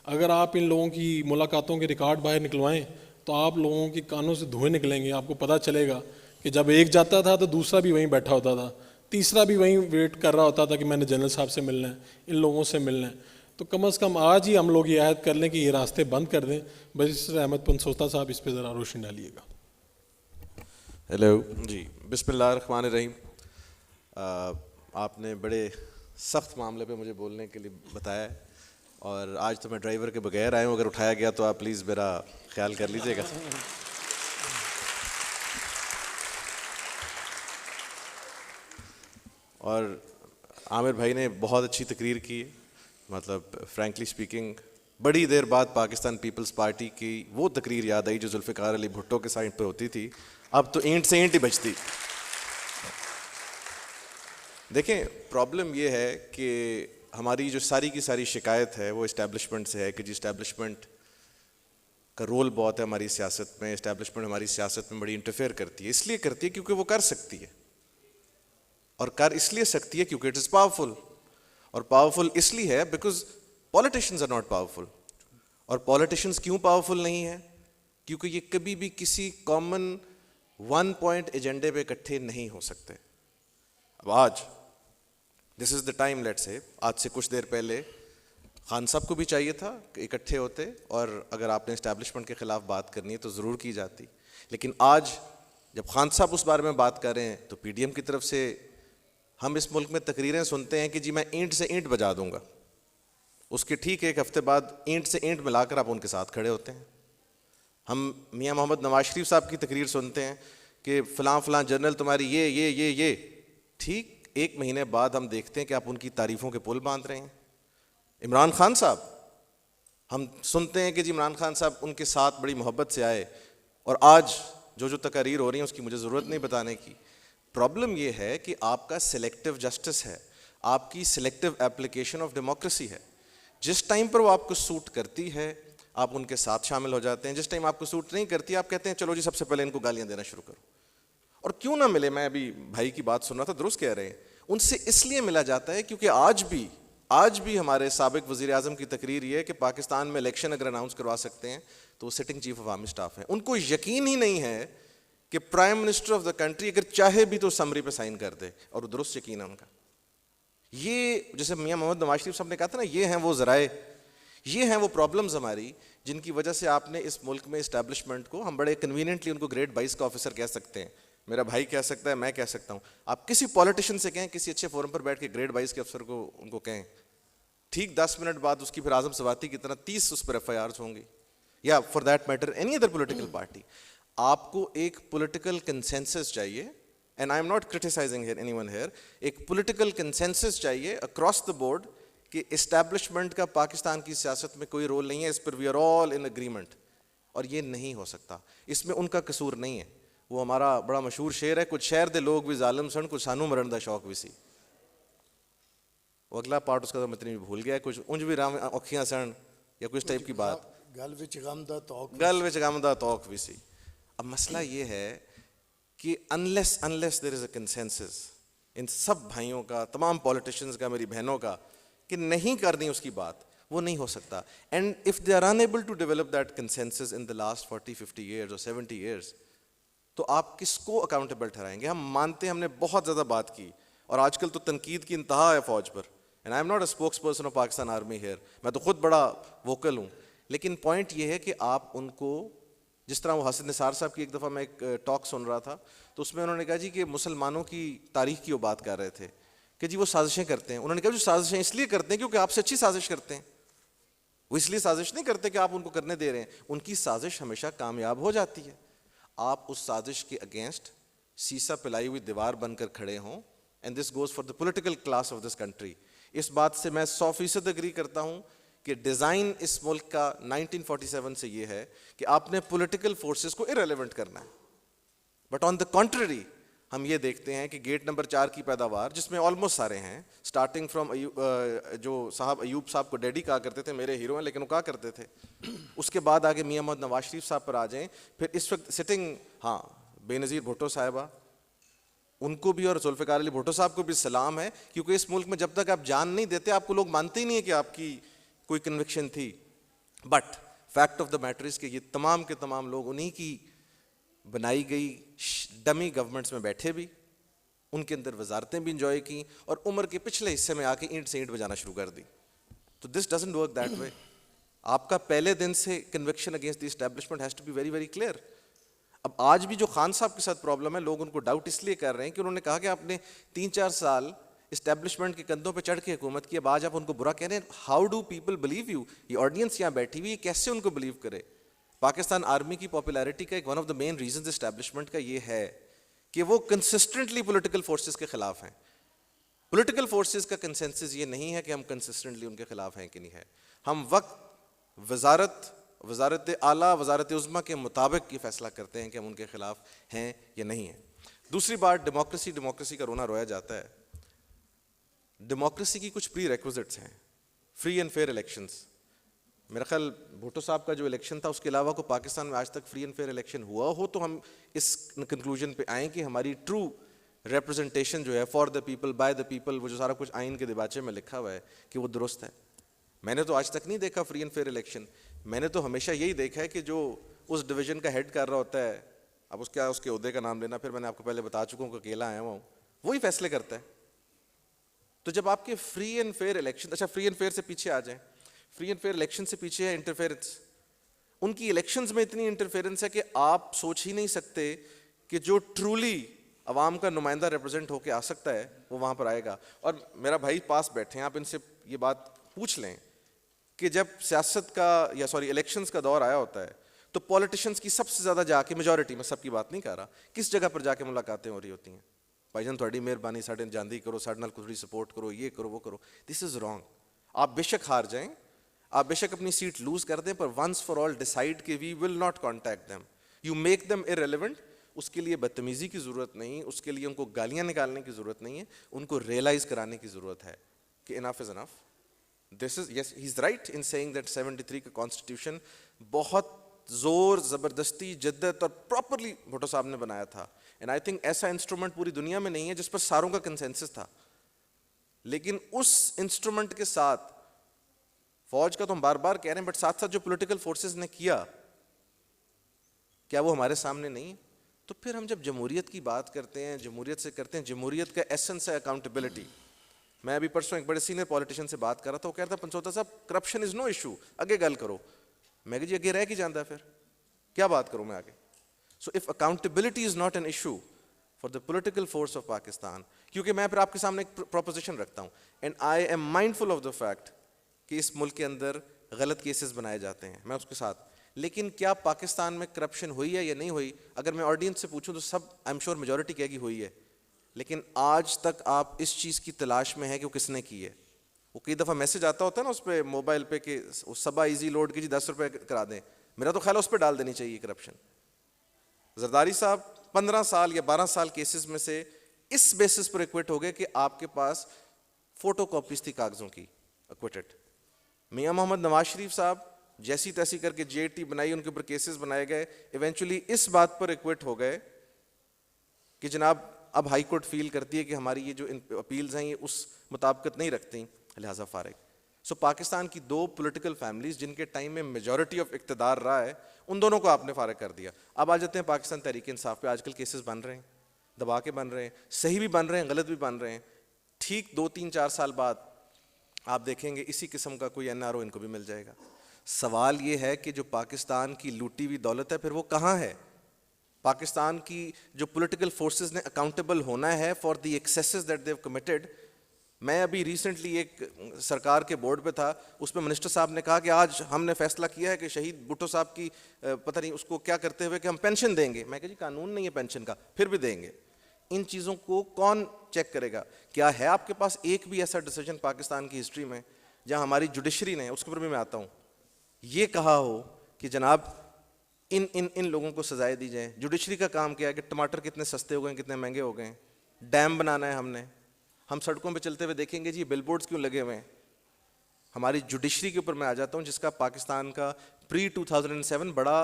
अगर आप इन लोगों की मुलाकातों के रिकॉर्ड बाहर निकलवाएं तो आप लोगों के कानों से धुएं निकलेंगे। आपको पता चलेगा कि जब एक जाता था तो दूसरा भी वहीं बैठा होता था, तीसरा भी वहीं वेट कर रहा होता था कि मैंने जनरल साहब से मिलना है, इन लोगों से मिलना है। तो कम से कम आज ही हम लोग ये आयत कर लें कि ये रास्ते बंद कर दें। बैरिस्टर अहमद पंसोता साहब इस पर ज़रा रोशनी डालिएगा। हेलो जी, बिस्मिल्लाहिर्रहमानिर्रहीम। आपने बड़े सख्त मामले पे मुझे बोलने के लिए बताया है, और आज तो मैं ड्राइवर के बगैर आया हूँ। अगर उठाया गया तो आप प्लीज़ मेरा ख्याल कर लीजिएगा। और आमिर भाई ने बहुत अच्छी तकरीर की है। मतलब फ्रैंकली स्पीकिंग बड़ी देर बाद पाकिस्तान पीपल्स पार्टी की वो तकरीर याद आई जो जुल्फ़िकार अली भुट्टो के साइड पे होती थी। अब तो ईंट से ईंट ही बचती। देखें, प्रॉब्लम ये है कि हमारी जो सारी की सारी शिकायत है वो इस्टेब्लिशमेंट से है कि जी इस्टेब्लिशमेंट का रोल बहुत है हमारी सियासत में, इस्टेब्लिशमेंट हमारी सियासत में बड़ी इंटरफेयर करती है। इसलिए करती है क्योंकि वो कर सकती है, और कर इसलिए सकती है क्योंकि इट इज़ पावरफुल, और पावरफुल इसलिए है because politicians are not powerful. और पॉलिटिशियंस क्यों पावरफुल नहीं है? क्योंकि ये कभी भी किसी कॉमन वन पॉइंट एजेंडे पे इकट्ठे नहीं हो सकते। अब आज this is the time, let's say आज से कुछ देर पहले खान साहब को भी चाहिए था कि इकट्ठे होते, और अगर आपने इस्टेब्लिशमेंट के खिलाफ बात करनी है तो ज़रूर की जाती। लेकिन आज जब खान साहब उस बारे में बात कर रहे हैं तो पीडीएम की तरफ से हम इस मुल्क में तकरीरें सुनते हैं कि जी मैं ईंट से ईंट बजा दूंगा, उसके ठीक एक हफ्ते बाद ईंट से ईंट मिलाकर आप उनके साथ खड़े होते हैं। हम मियां मोहम्मद नवाज शरीफ साहब की तकरीर सुनते हैं कि फ़लाँ फ़लाँ जनरल तुम्हारी ये, ठीक एक महीने बाद हम देखते हैं कि आप उनकी तारीफ़ों के पुल बांध रहे हैं। इमरान खान साहब, हम सुनते हैं कि जी इमरान खान साहब उनके साथ बड़ी मोहब्बत से आए, और आज जो तकरीर हो रही हैं उसकी मुझे ज़रूरत नहीं बताने की। प्रॉब्लम ये है कि आपका सिलेक्टिव जस्टिस है, आपकी सिलेक्टिव एप्लीकेशन ऑफ डेमोक्रेसी है। जिस टाइम पर वो आपको सूट करती है आप उनके साथ शामिल हो जाते हैं, जिस टाइम आपको सूट नहीं करती आप कहते हैं चलो जी सबसे पहले इनको गालियां देना शुरू करो। और क्यों ना मिले, मैं अभी भाई की बात सुन रहा था, दुरुस्त कह रहे हैं, उनसे इसलिए मिला जाता है क्योंकि आज भी हमारे साबिक वज़ीर आज़म की तकरीर ये है कि पाकिस्तान में इलेक्शन अगर अनाउंस करवा सकते हैं तो वो sitting chief of army staff है। उनको यकीन ही नहीं है कि prime minister of the country अगर चाहे भी तो समरी पे साइन कर दे, और वो दुरुस्त यकीन है उनका। ये जैसे मियां मोहम्मद नवाज शरीफ साहब ने कहा था ना, ये हैं वो ज़राए, ये हैं वो प्रॉब्लम्स हमारी जिनकी वजह से आपने इस मुल्क में इस्टेब्लिशमेंट को, हम बड़े कन्वीनियंटली उनको ग्रेड 22 का ऑफिसर कह सकते हैं, मेरा भाई कह सकता है, मैं कह सकता हूँ। आप किसी पॉलिटिशियन से कहें, किसी अच्छे फोरम पर बैठ के ग्रेड 22 के अफसर को उनको कहें, ठीक 10 मिनट बाद उसकी फिर आजम सवाती की तरह 30 उस पर FIRs होंगी, या for that matter any other political party. आपको एक पॉलिटिकल कंसेंसस चाहिए, and I am not criticising anyone here, एक पॉलिटिकल कंसेंसस चाहिए अक्रॉस द बोर्ड कि एस्टैब्लिशमेंट का पाकिस्तान की सियासत में कोई रोल नहीं है, इस पर we are all in agreement. और ये नहीं हो सकता, इसमें उनका कसूर नहीं है। वो हमारा बड़ा मशहूर शेर है, कुछ शहर दे लोग भी जालिम सन, कुछ सानू मरण दा शौक भी सी। वो अगला पार्ट उसका तो मैं इतनी भूल गया, कुछ उंज भी राम औखियां सन या कुछ टाइप की बात, गल विच गम दा तौक भी सी। अब मसला ये है कि unless there is a consensus in सब भाइयों का, तमाम पॉलिटिशियंस का, मेरी बहनों का, कि नहीं करनी उसकी बात, वो नहीं हो सकता। And if they are unable to develop that consensus in the last 40-50 years और 70 ईयर्स, तो आप किसको अकाउंटेबल ठहराएंगे? हम मानते हैं हमने बहुत ज़्यादा बात की, और आजकल तो तनकीद की इंतहा है फ़ौज पर, and I am not a spokes person of Pakistan army here, मैं तो खुद बड़ा वोकल हूँ। लेकिन पॉइंट ये है कि आप उनको, जिस तरह वो हसन निसार साहब की एक दफ़ा मैं एक टॉक सुन रहा था, तो उसमें उन्होंने कहा जी कि मुसलमानों की तारीख की वो बात कर रहे थे कि जी वो साजिशें करते हैं। उन्होंने कहा जो साजिशें इसलिए करते हैं क्योंकि आपसे अच्छी साजिश करते हैं, वो इसलिए साजिश नहीं करते कि आप उनको करने दे रहे हैं, उनकी साजिश हमेशा कामयाब हो जाती है। आप उस साजिश के अगेंस्ट सीसा पिलाई हुई दीवार बनकर खड़े हों, and this goes for the political class of this country. इस बात से मैं 100% एग्री करता हूं कि डिज़ाइन इस मुल्क का 1947 से ये है कि आपने पॉलिटिकल फोर्सेस को इरेलेवेंट करना है। बट ऑन द कॉन्ट्ररी हम ये देखते हैं कि गेट नंबर 4 की पैदावार, जिसमें ऑलमोस्ट सारे हैं, स्टार्टिंग फ्रॉम जो साहब अयूब साहब को डैडी कहा करते थे, मेरे हीरो हैं लेकिन वो कहा करते थे, उसके बाद आगे मियां मोहम्मद नवाज शरीफ साहब पर आ जाएं, फिर इस वक्त सिटिंग, हाँ, बेनज़ीर भुट्टो साहिबा, उनको भी और जुल्फ़िकार अली भुट्टो साहब को भी सलाम है, क्योंकि इस मुल्क में जब तक आप जान नहीं देते आपको लोग मानते ही नहीं है कि आपकी कोई कन्विक्शन थी। But fact of the matter is कि ये तमाम के तमाम लोग उन्हीं की बनाई गई डमी गवर्नमेंट्स में बैठे भी, उनके अंदर वजारतें भी इंजॉय की, और उम्र के पिछले हिस्से में आके ईंट से ईंट बजाना शुरू कर दी। तो this doesn't work that way. आपका पहले दिन से conviction against the establishment has to be very very clear. अब आज भी जो खान साहब के साथ प्रॉब्लम है, लोग उनको डाउट इसलिए कर रहे हैं कि उन्होंने कहा कि आपने 3-4 साल इस्टेब्लिशमेंट के कंधों पे चढ़ के हुकूमत की, अब आज आप उनको बुरा कह रहे हैं। How do people believe you? ये ऑडियंस यहाँ बैठी हुई, कैसे उनको बिलीव करे? पाकिस्तान आर्मी की पॉपुलैरिटी का एक one of the main reasons establishment का ये है कि वो कंसिस्टेंटली पॉलिटिकल फोर्सेस के खिलाफ हैं। पॉलिटिकल फोर्सेस का कंसेंसस ये नहीं है कि हम कंसिस्टेंटली उनके खिलाफ हैं कि नहीं है। हम वक्त वजारत आला, वजारत उज़्मा के मुताबिक ये फैसला करते हैं कि हम उनके खिलाफ हैं या नहीं है। दूसरी बात, डेमोक्रेसी का रोना रोया जाता है। डेमोक्रेसी की कुछ प्री रिक्विजिट्स हैं, फ्री एंड फेयर इलेक्शंस। मेरा ख्याल भुट्टो साहब का जो इलेक्शन था उसके अलावा को पाकिस्तान में आज तक फ्री एंड फेयर इलेक्शन हुआ हो तो हम इस कंक्लूजन पे आए कि हमारी ट्रू रिप्रेजेंटेशन जो है for the people by the people, वो जो सारा कुछ आइन के दिबाचे में लिखा हुआ है कि वो दुरुस्त है। मैंने तो आज तक नहीं देखा फ्री एंड फेयर इलेक्शन। मैंने तो हमेशा यही देखा है कि जो उस डिवीजन का हेड कर रहा होता है, अब उसके ओहदे का नाम लेना, फिर मैंने आपको पहले बता चुका हूँ कि अकेला आया हुआ हूँ, वही फैसले करता है। तो जब आपके फ्री एंड फेयर इलेक्शन, अच्छा फ्री एंड फेयर से पीछे आ जाएं, फ्री एंड फेयर इलेक्शन से पीछे है इंटरफेरेंस। उनकी इलेक्शंस में इतनी इंटरफेरेंस है कि आप सोच ही नहीं सकते कि जो ट्रूली अवाम का नुमाइंदा रिप्रेजेंट होके आ सकता है वो वहाँ पर आएगा। और मेरा भाई पास बैठे हैं, आप इनसे ये बात पूछ लें कि जब सियासत का या सॉरी इलेक्शंस का दौर आया होता है तो पॉलिटिशियंस की सबसे ज़्यादा जाके, मेजॉरिटी में, सबकी बात नहीं कर रहा, किस जगह पर जाके मुलाकातें हो रही होती हैं? भाईजान थोड़ी मेहरबानी साढ़े जानदी करो, साढ़े नाल थोड़ी सपोर्ट करो, ये करो वो करो। This is wrong. आप बेशक हार जाएं, आप बेशक अपनी सीट लूज कर दें, पर वंस फॉर ऑल डिसाइड कि we will not contact them, you make them irrelevant. उसके लिए बदतमीजी की ज़रूरत नहीं, उसके लिए उनको गालियाँ निकालने की ज़रूरत नहीं है, उनको रियलाइज़ कराने की ज़रूरत है कि enough is enough. This is, yes he is right in saying that 73 का कॉन्स्टिट्यूशन बहुत जोर ज़बरदस्ती जिद्दत और प्रॉपरली भुट्टो साहब ने बनाया था। एंड आई थिंक ऐसा इंस्ट्रूमेंट पूरी दुनिया में नहीं है जिस पर सारों का कंसेंसस था। लेकिन उस इंस्ट्रूमेंट के साथ फौज का तो हम बार बार कह रहे हैं, बट साथ साथ जो पॉलिटिकल फोर्सेस ने किया, क्या वो हमारे सामने नहीं है? तो फिर हम जब जमहूरियत की बात करते हैं, जमहूरियत से करते हैं, जमहूरियत का एसेंस है अकाउंटेबिलिटी। मैं अभी परसों एक बड़े सीनियर पॉलिटिशियन से बात कर रहा था, वो कह रहा था पंचोता साहब करप्शन इज नो इशू, आगे गल करो। मैं कहा जी आगे रह के जाता है, फिर क्या बात करूं मैं आगे? So if accountability is not an issue for the political force of Pakistan, क्योंकि मैं फिर आपके सामने एक प्रोपोजिशन रखता हूं, and I M mindful of the fact कि इस मुल्क के अंदर गलत केसेस बनाए जाते हैं, मैं उसके साथ, लेकिन क्या पाकिस्तान में करप्शन हुई है या नहीं हुई? अगर मैं ऑडियंस से पूछूं तो सब आई एम श्योर मेजॉरिटी कहेगी हुई है। लेकिन आज तक आप इस चीज़ की तलाश में है कि वो किसने की है। वो कई दफ़ा मैसेज आता होता है ना उस पर मोबाइल पे कि सबा इजी लोड कीजिए 10 रुपये करा दें, मेरा तो ख्याल है उस पर डाल देनी चाहिए करप्शन। जरदारी साहब 15 साल या 12 साल केसेस में से इस बेसिस पर एक्विट हो गए कि आपके पास फोटो कॉपीज थी कागजों की, एक्विटेड। मियाँ मोहम्मद नवाज शरीफ साहब जैसी तैसी करके जेटी बनाई, उनके ऊपर केसेस बनाए गए, इवेंचुअली इस बात पर एक्विट हो गए कि जनाब अब हाई कोर्ट फील करती है कि हमारी ये जो अपील्स हैं ये उस मुताबिकत नहीं रखती, लिहाजा फारिग। सो पाकिस्तान की दो पॉलिटिकल फैमिलीज जिनके टाइम में मेजॉरिटी ऑफ इक्तदार रहा है, उन दोनों को आपने फारिग कर दिया। अब आ जाते हैं पाकिस्तान तहरीक इंसाफ पे। आजकल केसेस बन रहे हैं, दबा के बन रहे हैं, सही भी बन रहे हैं, गलत भी बन रहे हैं। ठीक 2-3-4 साल बाद आप देखेंगे इसी किस्म का कोई NRO इनको भी मिल जाएगा। सवाल ये है कि जो पाकिस्तान की लूटी हुई दौलत है फिर वो कहाँ है? पाकिस्तान की जो पॉलिटिकल फोर्सेस ने अकाउंटेबल होना है for the axes that they have committed. मैं अभी रिसेंटली एक सरकार के बोर्ड पे था, उसमें मिनिस्टर साहब ने कहा कि आज हमने फैसला किया है कि शहीद भुट्टो साहब की पता नहीं उसको क्या करते हुए कि हम पेंशन देंगे। मैं कहा जी कानून नहीं है पेंशन का, फिर भी देंगे। इन चीज़ों को कौन चेक करेगा? क्या है आपके पास एक भी ऐसा डिसीजन पाकिस्तान की हिस्ट्री में जहां हमारी जुडिशरी ने, उसके ऊपर भी मैं आता हूँ, ये कहा हो कि जनाब इन इन इन लोगों को सजाएं दी जाए? जुडिशरी का काम क्या है कि टमाटर कितने सस्ते हो गए, कितने महंगे हो गए, डैम बनाना है हमने, हम सड़कों पे चलते हुए देखेंगे जी बिलबोर्ड्स क्यों लगे हुए हैं। हमारी जुडिशरी के ऊपर मैं आ जाता हूँ, जिसका पाकिस्तान का प्री 2007 बड़ा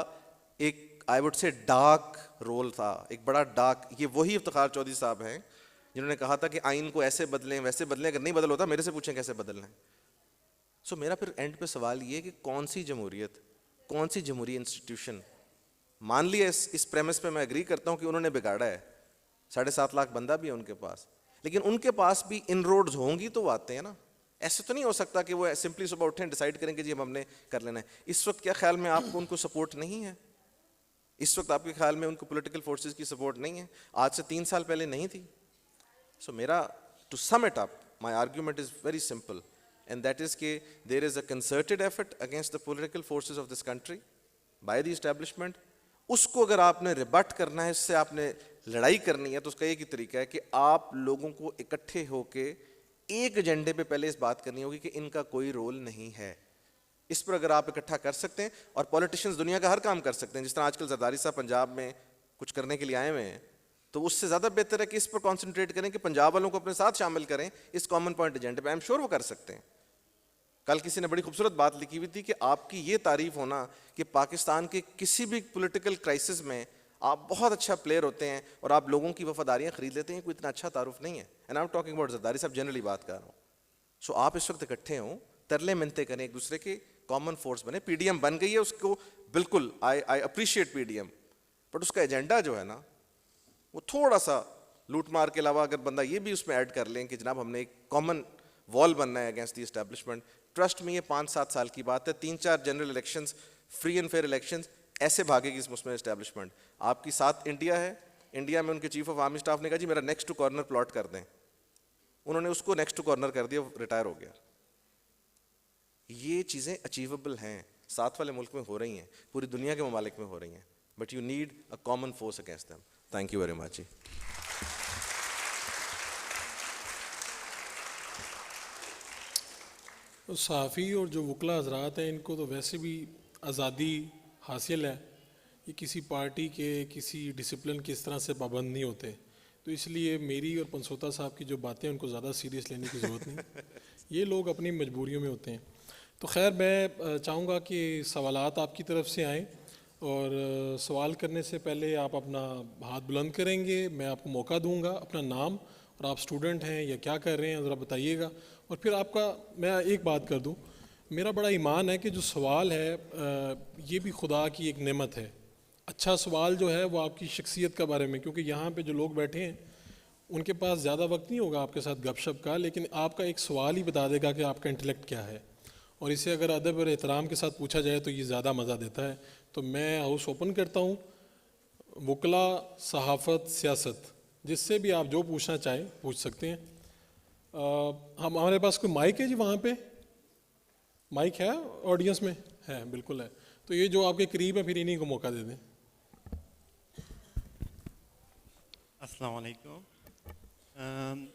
एक I would say dark role था, एक बड़ा डार्क। ये वही इफ्तिखार चौधरी साहब हैं जिन्होंने कहा था कि आइन को ऐसे बदलें वैसे बदलें, अगर नहीं बदल होता मेरे से पूछें कैसे बदलना है। सो मेरा फिर एंड पे सवाल ये कि कौन सी जमहूरियत, कौन सी जमहूरी इंस्टीट्यूशन, मान लिया इस प्रेमिस पे मैं एग्री करता हूँ कि उन्होंने बिगाड़ा है, 7.5 लाख बंदा भी है उनके पास, लेकिन उनके पास भी इनरोड्स होंगी तो वो आते हैं ना। ऐसे तो नहीं हो सकता कि वो सिंपली सुबह उठें डिसाइड करेंगे जी हमने कर लेना है। इस वक्त क्या ख्याल में आपको उनको सपोर्ट नहीं है? इस वक्त आपके ख्याल में उनको पॉलिटिकल फोर्सेस की सपोर्ट नहीं है? आज से 3 साल पहले नहीं थी। सो मेरा to sum it up my argument is very simple, and that is कि there is a concerted effort against the political forces of this country by the establishment। उसको अगर आपने रिबट करना है, इससे आपने लड़ाई करनी है, तो उसका एक ही तरीका है कि आप लोगों को इकट्ठे होके एक एजेंडे पे पहले इस बात करनी होगी कि इनका कोई रोल नहीं है। इस पर अगर आप इकट्ठा कर सकते हैं, और पॉलिटिशियंस दुनिया का हर काम कर सकते हैं, जिस तरह आजकल जरदारी साहब पंजाब में कुछ करने के लिए आए हुए हैं, तो उससे ज़्यादा बेहतर है कि इस पर कॉन्सेंट्रेट करें कि पंजाब वालों को अपने साथ शामिल करें इस कॉमन पॉइंट एजेंडे पे। आई एम श्योर वो कर सकते हैं। कल किसी ने बड़ी खूबसूरत बात लिखी हुई थी कि आपकी ये तारीफ होना कि पाकिस्तान के किसी भी पॉलिटिकल क्राइसिस में आप बहुत अच्छा प्लेयर होते हैं और आप लोगों की वफादारियां खरीद लेते हैं, कोई इतना अच्छा तारुफ नहीं है। And I am talking about Zardari साहब, जनरली बात कर रहा हूँ। सो आप इस वक्त इकट्ठे हों, तरले मिनते करें एक दूसरे के, कॉमन फोर्स बने। पीडीएम बन गई है, उसको बिल्कुल आई अप्रिशिएट पीडीएम, बट उसका एजेंडा जो है ना वो थोड़ा सा लूट मार के अलावा अगर बंदा ये भी उसमें ऐड कर लें कि जनाब हमने एक कॉमन वॉल बनना है अगेंस्ट द एस्टेब्लिशमेंट। ट्रस्ट में ये 5-7 साल की बात है, 3-4 general elections, free and fair elections, ऐसे भागेगी इस मुस्लिम एस्टेब्लिशमेंट। आपकी साथ इंडिया है, इंडिया में उनके चीफ ऑफ आर्मी स्टाफ ने कहा जी मेरा नेक्स्ट टू कॉर्नर प्लॉट कर दें, उन्होंने उसको नेक्स्ट टू कॉर्नर कर दिया, रिटायर हो गया। ये चीज़ें अचीवेबल हैं, साथ वाले मुल्क में हो रही हैं, पूरी दुनिया के ममालिक में हो रही हैं, but you need a common force against them. Thank you very much जी। तो सहाफ़ी और जो वकला हजरात हैं इनको तो वैसे भी आज़ादी हासिल है, ये किसी पार्टी के किसी डिसिप्लिन की इस तरह से पाबंद नहीं होते, तो इसलिए मेरी और पंसोता साहब की जो बातें हैं उनको ज़्यादा सीरियस लेने की ज़रूरत नहीं, ये लोग अपनी मजबूरियों में होते हैं। तो खैर मैं चाहूँगा कि सवालात आपकी तरफ से आएँ, और सवाल करने से पहले आप अपना हाथ बुलंद करेंगे, मैं आपको मौका दूंगा, अपना नाम और आप स्टूडेंट हैं या क्या कर रहे हैं ज़रा बताइएगा, और फिर आपका मैं एक बात कर दूं, मेरा बड़ा ईमान है कि जो सवाल है ये भी खुदा की एक नेमत है। अच्छा सवाल जो है वो आपकी शख्सियत के बारे में, क्योंकि यहाँ पे जो लोग बैठे हैं उनके पास ज़्यादा वक्त नहीं होगा आपके साथ गपशप का, लेकिन आपका एक सवाल ही बता देगा कि आपका इंटेलेक्ट क्या है, और इसे अगर अदब और एहतराम के साथ पूछा जाए तो ये ज़्यादा मज़ा देता है। तो मैं हाउस ओपन करता हूँ, वकला, सहाफ़त, सियासत, जिससे भी आप जो पूछना चाहें पूछ सकते हैं। हमारे पास कोई माइक है जी? वहाँ पे माइक है ऑडियंस में? है, बिल्कुल है। तो ये जो आपके करीब है फिर इन्हीं को मौका दे दें। अस्सलाम वालेकुम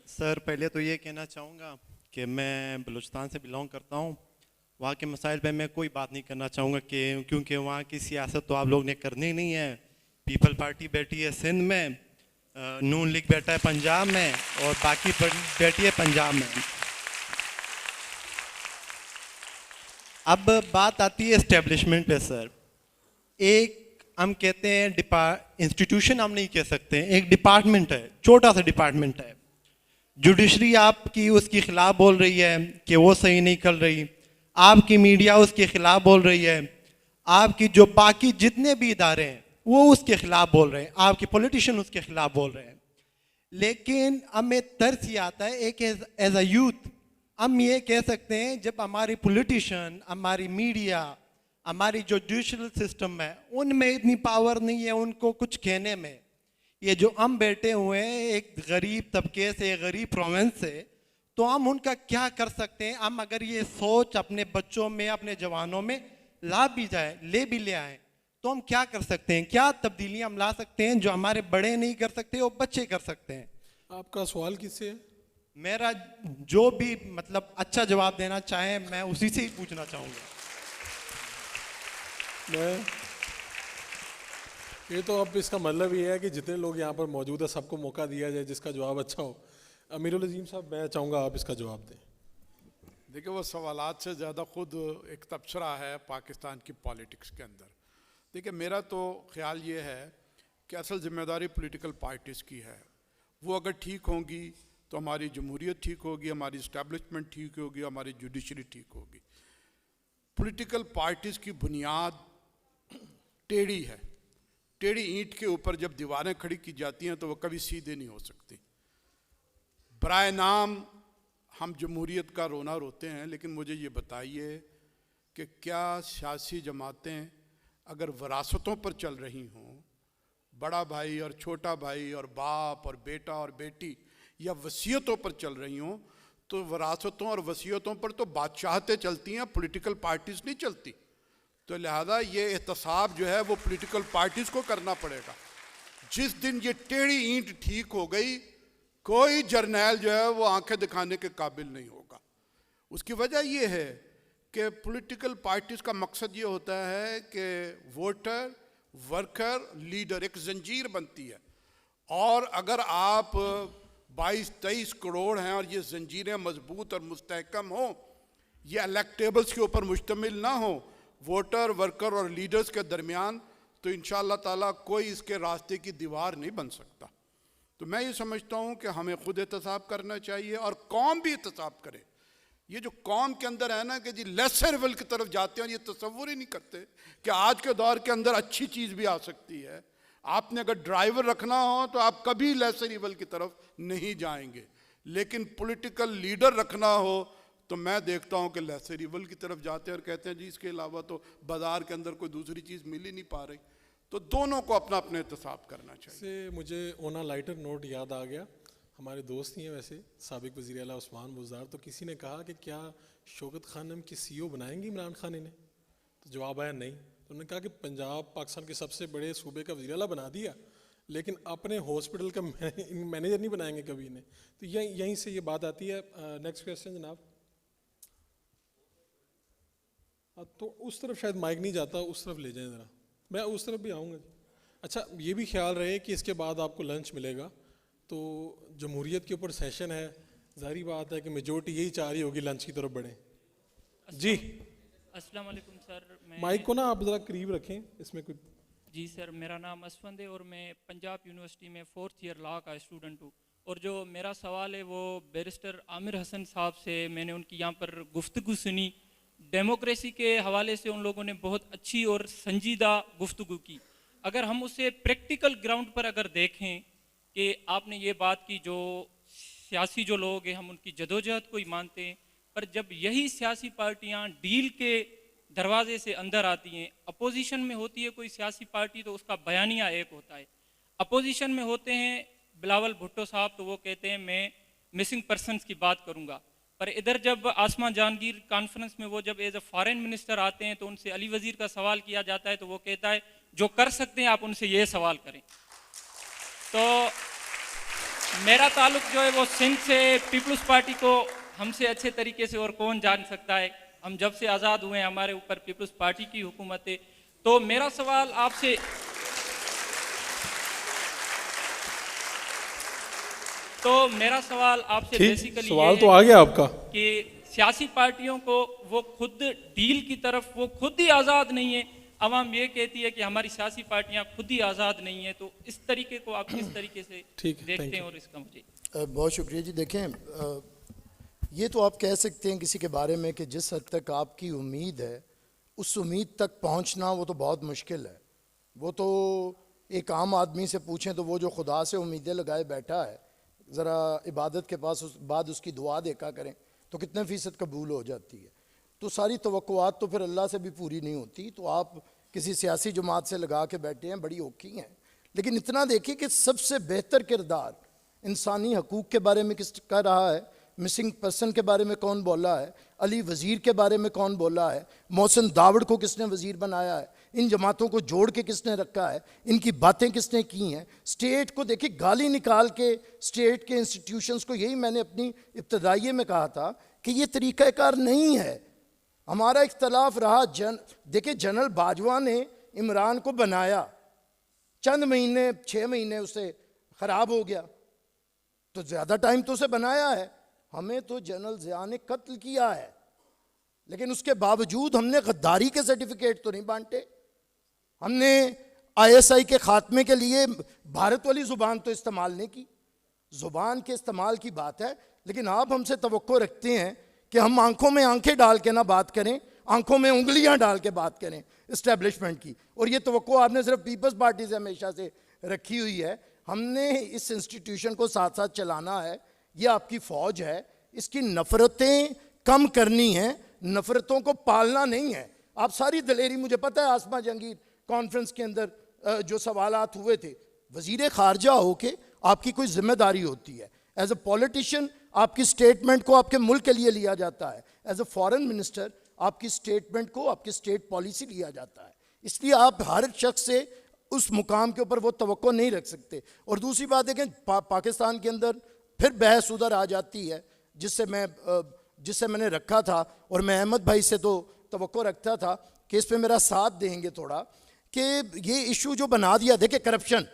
सर, पहले तो ये कहना चाहूँगा कि मैं बलूचिस्तान से बिलोंग करता हूँ। वहाँ के मसाइल पे मैं कोई बात नहीं करना चाहूँगा कि क्योंकि वहाँ की सियासत तो आप लोग ने करनी नहीं है। पीपल पार्टी बैठी है सिंध में, नून लीग बैठा है पंजाब में, और बाकी बैठी है पंजाब में। अब बात आती है इस्टेब्लिशमेंट पे सर। एक हम कहते हैं इंस्टीट्यूशन हम नहीं कह सकते, एक डिपार्टमेंट है, छोटा सा डिपार्टमेंट है। जुडिशरी आपकी उसके खिलाफ बोल रही है कि वो सही नहीं कर रही, आपकी मीडिया उसके खिलाफ बोल रही है, आपकी जो बाकी जितने भी इदारे हैं वो उसके खिलाफ बोल रहे हैं, आपके पॉलिटिशियन उसके खिलाफ बोल रहे हैं। लेकिन हमें तरस ये आता है, एक एज अ यूथ हम ये कह सकते हैं जब हमारी पॉलिटिशियन, हमारी मीडिया, हमारी जो जुडिशल सिस्टम है उनमें इतनी पावर नहीं है उनको कुछ कहने में। ये जो हम बैठे हुए हैं एक गरीब तबके से, गरीब प्रोविंस से, तो हम उनका क्या कर सकते हैं? हम अगर ये सोच अपने बच्चों में, अपने जवानों में ला भी जाए, ले भी ले आए, तो हम क्या कर सकते हैं? क्या तब्दीलियां हम ला सकते हैं जो हमारे बड़े नहीं कर सकते वो बच्चे कर सकते हैं? आपका सवाल किससे है? मेरा जो भी मतलब अच्छा जवाब देना चाहे मैं उसी से ही पूछना चाहूँगा। मैं ये तो अब इसका मतलब ये है कि जितने लोग यहाँ पर मौजूद है सबको मौका दिया जाए जिसका जवाब अच्छा हो। अमीरुल अजीम साहब, मैं चाहूँगा आप इसका जवाब दें। देखिए, वो सवालात से ज़्यादा खुद एक तबसरा है पाकिस्तान की पॉलिटिक्स के अंदर। देखिए, मेरा तो ख्याल ये है कि असल जिम्मेदारी पॉलिटिकल पार्टीज़ की है। वो अगर ठीक होंगी तो हमारी जमहूरियत ठीक होगी, हमारी इस्टेब्लिशमेंट ठीक होगी, हमारी जुडिशरी ठीक होगी। पॉलिटिकल पार्टीज़ की बुनियाद टेढ़ी है। टेढ़ी ईंट के ऊपर जब दीवारें खड़ी की जाती हैं तो वो कभी सीधे नहीं हो सकती। बराए नाम हम जमहूरियत का रोना रोते हैं, लेकिन मुझे ये बताइए कि क्या सियासी जमातें अगर वरासतों पर चल रही हों, बड़ा भाई और छोटा भाई और बाप और बेटा और बेटी, या वसीयतों पर चल रही हों, तो वरासतों और वसीयतों पर तो बादशाहतें चलती हैं, पॉलिटिकल पार्टीज़ नहीं चलती। तो लिहाजा ये एहतसाब जो है वो पॉलिटिकल पार्टीज़ को करना पड़ेगा। जिस दिन ये टेढ़ी ईंट ठीक हो गई, कोई जर्नैल जो है वो आंखें दिखाने के काबिल नहीं होगा। उसकी वजह ये है कि पॉलिटिकल पार्टीज़ का मकसद ये होता है कि वोटर, वर्कर, लीडर एक जंजीर बनती है, और अगर आप 22-23 करोड़ हैं और ये जंजीरें मजबूत और मुस्तहकम हों, ये इलेक्टेबल्स के ऊपर मुश्तमिल ना हो, वोटर, वर्कर और लीडर्स के दरमियान, तो इंशाअल्लाह ताला कोई इसके रास्ते की दीवार नहीं बन सकता। तो मैं ये समझता हूँ कि हमें खुद एहतसाब करना चाहिए और कौम भी एहतसाब करे। ये जो कौम के अंदर है ना कि जी लेसर लेवल की तरफ जाते हैं, ये तसव्वुर ही नहीं करते कि आज के दौर के अंदर अच्छी चीज़ भी आ सकती है। आपने अगर ड्राइवर रखना हो तो आप कभी लेसर लेवल की तरफ नहीं जाएंगे, लेकिन पॉलिटिकल लीडर रखना हो तो मैं देखता हूँ कि लेसर लेवल की तरफ जाते हैं और कहते हैं जी इसके अलावा तो बाज़ार के अंदर कोई दूसरी चीज़ मिल ही नहीं पा रही। तो दोनों को अपना अपना एहतसाब करना चाहिए। से मुझे ऑन अ लाइटर नोट याद आ गया, हमारे दोस्त ही हैं वैसे साबिक वज़ीर आला उस्मान बुज़दार, तो किसी ने कहा कि क्या शौकत खानम की CEO बनाएंगे इमरान खान इन्हें, तो जवाब आया नहीं। तो उन्होंने कहा कि पंजाब पाकिस्तान के सबसे बड़े सूबे का वज़ीर आला बना दिया, लेकिन अपने हॉस्पिटल का मैनेजर नहीं बनाएंगे कभी इन्हें। तो यहीं से ये बात आती है। नेक्स्ट क्वेश्चन जनाब। तो उस तरफ शायद माइक नहीं जाता, उस तरफ ले जाएं ज़रा, मैं उस तरफ भी आऊँगा। अच्छा, ये भी ख्याल रहे कि इसके बाद आपको लंच मिलेगा, तो जमहूरियत के ऊपर सेशन है, ज़ाहिर बात है कि मेजोरिटी यही चाह रही होगी लंच की तरफ बढ़ें। जी अस्सलाम वालेकुम सर। माइक को ना आप ज़रा करीब रखें, इसमें कोई। जी सर, मेरा नाम असफंद है और मैं पंजाब यूनिवर्सिटी में 4th ईयर लॉ का स्टूडेंट हूँ। और जो मेरा सवाल है वो बैरिस्टर आमिर हसन साहब से, मैंने उनकी यहाँ पर गुफ्तगू सुनी, डेमोक्रेसी के हवाले से उन लोगों ने बहुत अच्छी और संजीदा गुफ्तगू की। अगर हम उसे प्रैक्टिकल ग्राउंड पर अगर देखें कि आपने ये बात की, जो सियासी जो लोग हैं हम उनकी जदोजहद को ही मानते हैं, पर जब यही सियासी पार्टियां डील के दरवाजे से अंदर आती हैं, अपोजिशन में होती है कोई सियासी पार्टी तो उसका बयानिया एक होता है, अपोजिशन में होते हैं बिलावल भुट्टो साहब तो वो कहते हैं मैं मिसिंग पर्सनस की बात करूंगा, पर इधर जब आसमा जहांगीर कॉन्फ्रेंस में वो जब एज ए फॉरेन मिनिस्टर आते हैं तो उनसे अली वजीर का सवाल किया जाता है तो वो कहता है जो कर सकते हैं आप उनसे ये सवाल करें। तो मेरा ताल्लुक जो है वो सिंध से, पीपल्स पार्टी को हमसे अच्छे तरीके से और कौन जान सकता है, हम जब से आज़ाद हुए हैं हमारे ऊपर पीपल्स पार्टी की हुकूमत है। तो मेरा सवाल आपसे बेसिकली सवाल तो आ गया आपका कि सियासी पार्टियों को वो खुद डील की तरफ वो खुद ही आज़ाद नहीं है, अवाम ये कहती है कि हमारी सियासी पार्टियां खुद ही आज़ाद नहीं है, तो इस तरीके को आप किस तरीके से देखते हैं और इसका मुझे बहुत शुक्रिया जी। देखें, ये तो आप कह सकते हैं किसी के बारे में कि जिस हद तक आपकी उम्मीद है उस उम्मीद तक पहुंचना वो तो बहुत मुश्किल है। वो तो एक आम आदमी से पूछें तो वो जो खुदा से उम्मीदें लगाए बैठा है, ज़रा इबादत के पास बाद उसकी दुआ देखा करें तो कितने फ़ीसद कबूल हो जाती है। तो सारी तवक्कुआत तो फिर अल्लाह से भी पूरी नहीं होती। तो आप किसी सियासी जमात से लगा के बैठे हैं, बड़ी औखी हैं, लेकिन इतना देखिए कि सबसे बेहतर किरदार इंसानी हकूक़ के बारे में किस कर रहा है, मिसिंग पर्सन के बारे में कौन बोला है, अली वज़ीर के बारे में कौन बोला है, मोहसिन दावड़ को किसने वज़ीर बनाया है, इन जमातों को जोड़ के किसने रखा है, इनकी बातें किसने की हैं। स्टेट को देखिए गाली निकाल के स्टेट के इंस्टीट्यूशंस को, यही मैंने अपनी इब्तदाइये में कहा था कि ये तरीक़ाकार नहीं है। हमारा इख्तलाफ रहा देखिए जनरल बाजवा ने इमरान को बनाया, चंद महीने 6 महीने उसे ख़राब हो गया, तो ज़्यादा टाइम तो उसे बनाया है। हमें तो जनरल ज़िया ने कत्ल किया है, लेकिन उसके बावजूद हमने गद्दारी के सर्टिफिकेट तो नहीं बांटे। हमने ISI के खात्मे के लिए भारत वाली ज़ुबान तो इस्तेमाल नहीं की। ज़ुबान के इस्तेमाल की बात है, लेकिन आप हमसे तवक्को रखते हैं कि हम आंखों में आंखें डाल के ना बात करें, आंखों में उंगलियां डाल के बात करें इस्टेब्लिशमेंट की। और ये तवक्को आपने सिर्फ पीपल्स पार्टी से हमेशा से रखी हुई है। हमने इस इंस्टीट्यूशन को साथ साथ चलाना है, ये आपकी फ़ौज है, इसकी नफ़रतें कम करनी हैं, नफ़रतों को पालना नहीं है। आप सारी दलेरी, मुझे पता है आसमा जहांगीर कॉन्फ्रेंस के अंदर जो सवालात हुए थे, वज़ीर ख़ारजा हो के आपकी कोई ज़िम्मेदारी होती है। एज ए पॉलिटिशियन आपकी स्टेटमेंट को आपके मुल्क के लिए लिया जाता है, एज ए फॉरेन मिनिस्टर आपकी स्टेटमेंट को आपकी स्टेट पॉलिसी लिया जाता है। इसलिए आप हर शख्स से उस मुकाम के ऊपर वो तवक्को नहीं रख सकते। और दूसरी बात है कि पाकिस्तान के अंदर फिर बहस उधर आ जाती है जिससे मैंने रखा था, और मैं अहमद भाई से तो तवक्को रखता था कि इस पे मेरा साथ देंगे थोड़ा, कि ये इशू जो बना दिया, देखिए करप्शन,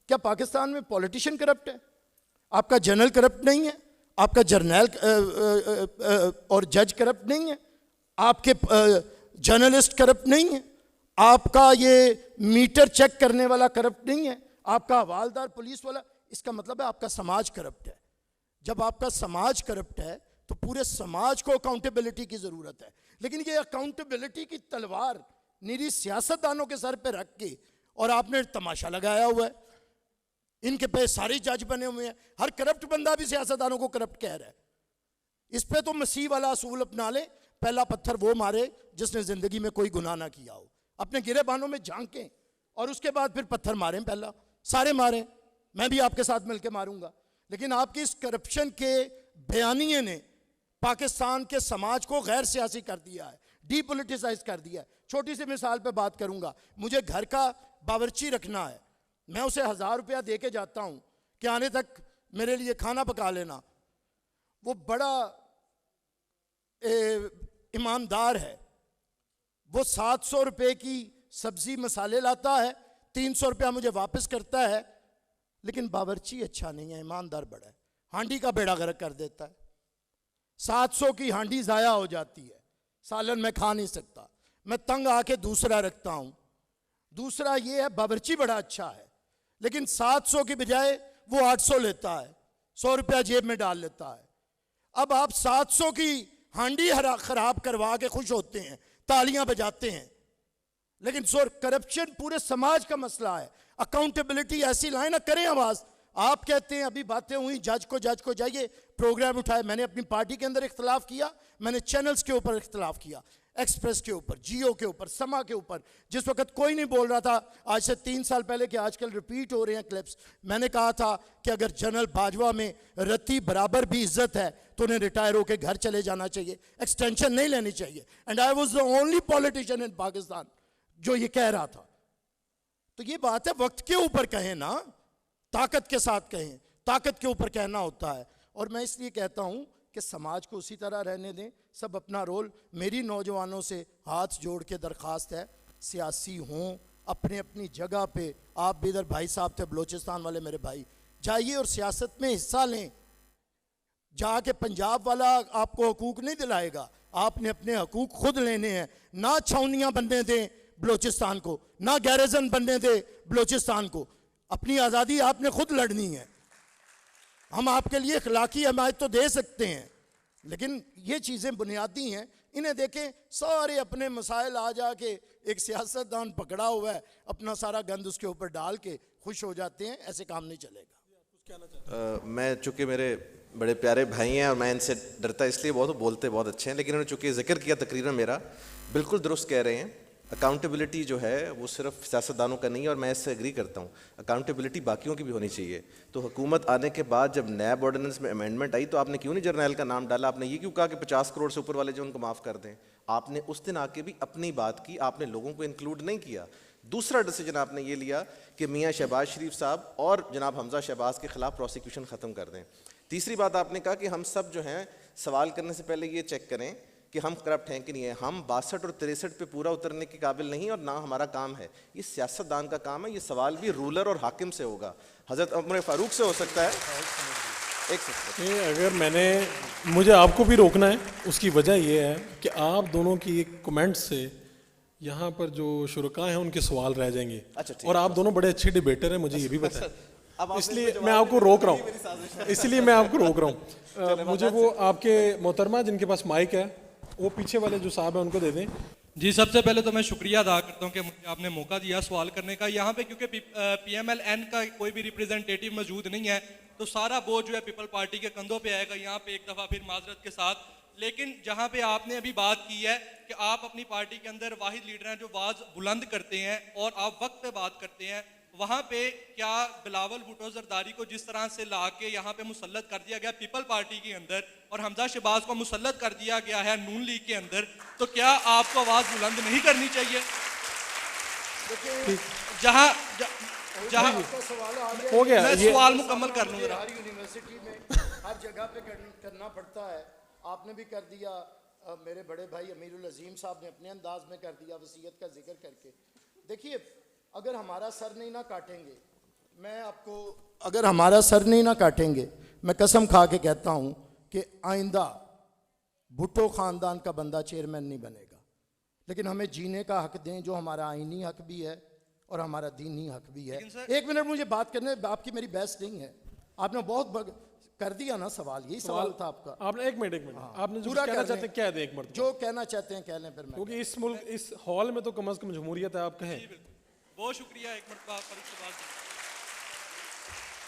क्या पाकिस्तान में पॉलिटिशियन करप्ट है? आपका जनरल करप्ट नहीं है? आपका जर्नल और जज करप्ट नहीं है? आपके जर्नलिस्ट करप्ट नहीं है, आपका ये मीटर चेक करने वाला करप्ट नहीं है, आपका हवालदार पुलिस वाला, इसका मतलब है आपका समाज करप्ट है। जब आपका समाज करप्ट है तो पूरे समाज को अकाउंटेबिलिटी की जरूरत है। लेकिन ये अकाउंटेबिलिटी की तलवार निरी सियासतदानों के सर पे रख के और आपने तमाशा लगाया हुआ है। इनके पे सारे जज बने हुए हैं, हर करप्ट बंदा भी सियासतदानों को करप्ट कह रहा है। इस पे तो मसीह वाला असूल अपना ले, पहला पत्थर वो मारे जिसने जिंदगी में कोई गुनाह ना किया हो, अपने गिरेबानों में झांकें और उसके बाद फिर पत्थर मारें, पहला सारे मारें, मैं भी आपके साथ मिलकर मारूंगा। लेकिन आपकी इस करप्शन के बयानिए ने पाकिस्तान के समाज को गैर सियासी कर दिया है, डीपोलिटिसाइज कर दिया है। छोटी सी मिसाल पे बात करूंगा, मुझे घर का बावर्ची रखना है, मैं उसे 1000 रुपया दे के जाता हूं कि आने तक मेरे लिए खाना पका लेना। वो बड़ा ईमानदार है, वो 700 रुपये की सब्जी मसाले लाता है, 300 रुपया मुझे वापस करता है। लेकिन बावर्ची अच्छा नहीं है, ईमानदार बड़ा है, हांडी का बेड़ा गर्क कर देता है। 700 की हांडी ज़ाया हो जाती है, सालन मैं खा नहीं सकता, मैं तंग आके दूसरा रखता हूं। दूसरा ये है बावर्ची बड़ा अच्छा है, लेकिन 700 की बजाय वो 800 लेता है, 100 रुपया जेब में डाल लेता है। अब आप 700 की हांडी खराब करवा के खुश होते हैं, तालियां बजाते हैं, लेकिन करप्शन पूरे समाज का मसला है। अकाउंटेबिलिटी ऐसी लाए ना, करें आवाज। आप कहते हैं अभी बातें हुई जज को जाइए, प्रोग्राम उठाए, मैंने अपनी पार्टी के अंदर इख्तलाफ किया, मैंने चैनल्स के ऊपर इख्तलाफ किया, एक्सप्रेस के ऊपर, जियो के ऊपर, समा के ऊपर, जिस वक्त कोई नहीं बोल रहा था आज से 3 साल पहले कि आजकल रिपीट हो रहे हैं क्लिप्स। मैंने कहा था कि अगर जनरल बाजवा में रत्ती बराबर भी इज्जत है तो उन्हें रिटायर होकर घर चले जाना चाहिए, एक्सटेंशन नहीं लेनी चाहिए। And I was the only politician इन पाकिस्तान जो ये कह रहा था। तो ये बात है, वक्त के ऊपर कहें ना, ताकत के साथ कहें, ताकत के ऊपर कहना होता है। और मैं इसलिए कहता हूं कि समाज को उसी तरह रहने दें, सब अपना रोल। मेरी नौजवानों से हाथ जोड़ के दरख्वास्त है, सियासी हों अपने अपनी जगह पे। आप भी इधर भाई साहब थे बलोचिस्तान वाले मेरे भाई, जाइए और सियासत में हिस्सा लें। जाके पंजाब वाला आपको हकूक नहीं दिलाएगा, आपने अपने हकूक खुद लेने हैं। ना छावनियां बनने दें बलोचिस्तान को, ना गैरिजन बनने दें बलोचिस्तान को, अपनी आज़ादी आपने खुद लड़नी है। हम आपके लिए इखलाकी हमायत तो दे सकते हैं, लेकिन ये चीज़ें बुनियादी हैं, इन्हें देखें। सारे अपने मसाइल आ जाके एक सियासतदान पकड़ा हुआ है, अपना सारा गंद उसके ऊपर डाल के खुश हो जाते हैं, ऐसे काम नहीं चलेगा। मैं चूँकि मेरे बड़े प्यारे भाई हैं और मैं इनसे डरता इसलिए बहुत, बोलते बहुत अच्छे हैं, लेकिन उन्होंने चूँकि जिक्र किया तकरीरन मेरा, बिल्कुल दुरुस्त कह रहे हैं। अकाउंटेबिलिटी जो है वो सिर्फ सियासतदानों का नहीं है, और मैं इससे एग्री करता हूँ, अकाउंटेबिलिटी बाकियों की भी होनी चाहिए। तो हुकूमत आने के बाद जब नैब ऑर्डिनेंस में अमेंडमेंट आई तो आपने क्यों नहीं जर्नैल का नाम डाला? आपने ये क्यों कहा कि 50 करोड़ से ऊपर वाले जो उनको माफ़ कर दें? आपने उस दिन आके भी अपनी बात की, आपने लोगों को इंक्लूड नहीं किया। दूसरा डिसीजन आपने ये लिया कि मियाँ शहबाज शरीफ साहब और जनाब हमजा शहबाज के खिलाफ प्रोसिक्यूशन ख़त्म कर दें। तीसरी बात आपने कहा कि हम सब जो हैं सवाल करने से पहले ये चेक करें कि हम करप्ट हैं कि नहीं है। हम 62 और 63 पे पूरा उतरने के काबिल नहीं और ना हमारा काम है, ये सियासतदान का काम है। ये सवाल भी रूलर और हाकिम से होगा, हज़रत उमर फारूक से हो सकता है। एक सेकंड, अगर मुझे आपको भी रोकना है, उसकी वजह यह है कि आप दोनों की एक कमेंट से यहाँ पर जो शुरका हैं उनके सवाल रह जाएंगे। अच्छा, ठीक और आप दोनों बड़े अच्छे डिबेटर हैं, मुझे ये भी पता है, इसलिए मैं आपको रोक रहा हूँ, इसलिए मैं आपको रोक रहा हूँ। मुझे वो आपके मोहतरमा जिनके पास माइक है, वो पीछे वाले जो साहब हैं उनको दे दें। जी, सबसे पहले तो मैं शुक्रिया अदा करता हूँ कि मुझे आपने मौका दिया सवाल करने का। यहाँ पे क्योंकि PMLN का कोई भी रिप्रेजेंटेटिव मौजूद नहीं है, तो सारा बोझ जो है पीपल पार्टी के कंधों पे आएगा। यहाँ पे एक दफ़ा फिर माजरत के साथ, लेकिन जहाँ पे आपने अभी बात की है कि आप अपनी पार्टी के अंदर वाहिद लीडर हैं जो आवाज़ बुलंद करते हैं और आप वक्त पे बात करते हैं, वहाँ पे क्या बिलावल भुट्टो जरदारी को जिस तरह से ला के यहाँ पे मुसल्लत कर दिया गया पीपल पार्टी के अंदर, और हमजा शहबाज को मुसल्लत कर दिया गया है नून लीग के अंदर, तो क्या आपको आवाज़ बुलंद नहीं करनी चाहिए? जहाँ हो गया, मैं सवाल मुकम्मल कर लूँ। हर यूनिवर्सिटी में हर जगह पे करना पड़ता है, आपने भी कर दिया, मेरे बड़े भाई अमीरुल अजीम साहब ने अपने अंदाज में कर दिया वसीयत का जिक्र करके। देखिए, अगर हमारा सर नहीं ना काटेंगे, मैं आपको, अगर हमारा सर नहीं ना काटेंगे, मैं कसम खा के कहता हूं कि आइंदा भुट्टो ख़ानदान का बंदा चेयरमैन नहीं बनेगा। लेकिन हमें जीने का हक दें, जो हमारा आईनी हक भी है और हमारा दीनी हक भी है। एक मिनट मुझे बात करने, आपकी मेरी बहस नहीं है, आपने बहुत कर दिया ना सवाल, यही सवाल था आपका। आपने एक मिनट आपने जो पूरा कहना कर चाहते लें। हैं कह दें एक मिनट, जो कहना चाहते हैं कह लें फिर मैं। क्योंकि इस मुल्क इस हॉल में तो कम से कम जमहूरियत है, आप कहें। बहुत शुक्रिया, एक मिनट आप पर सवाल।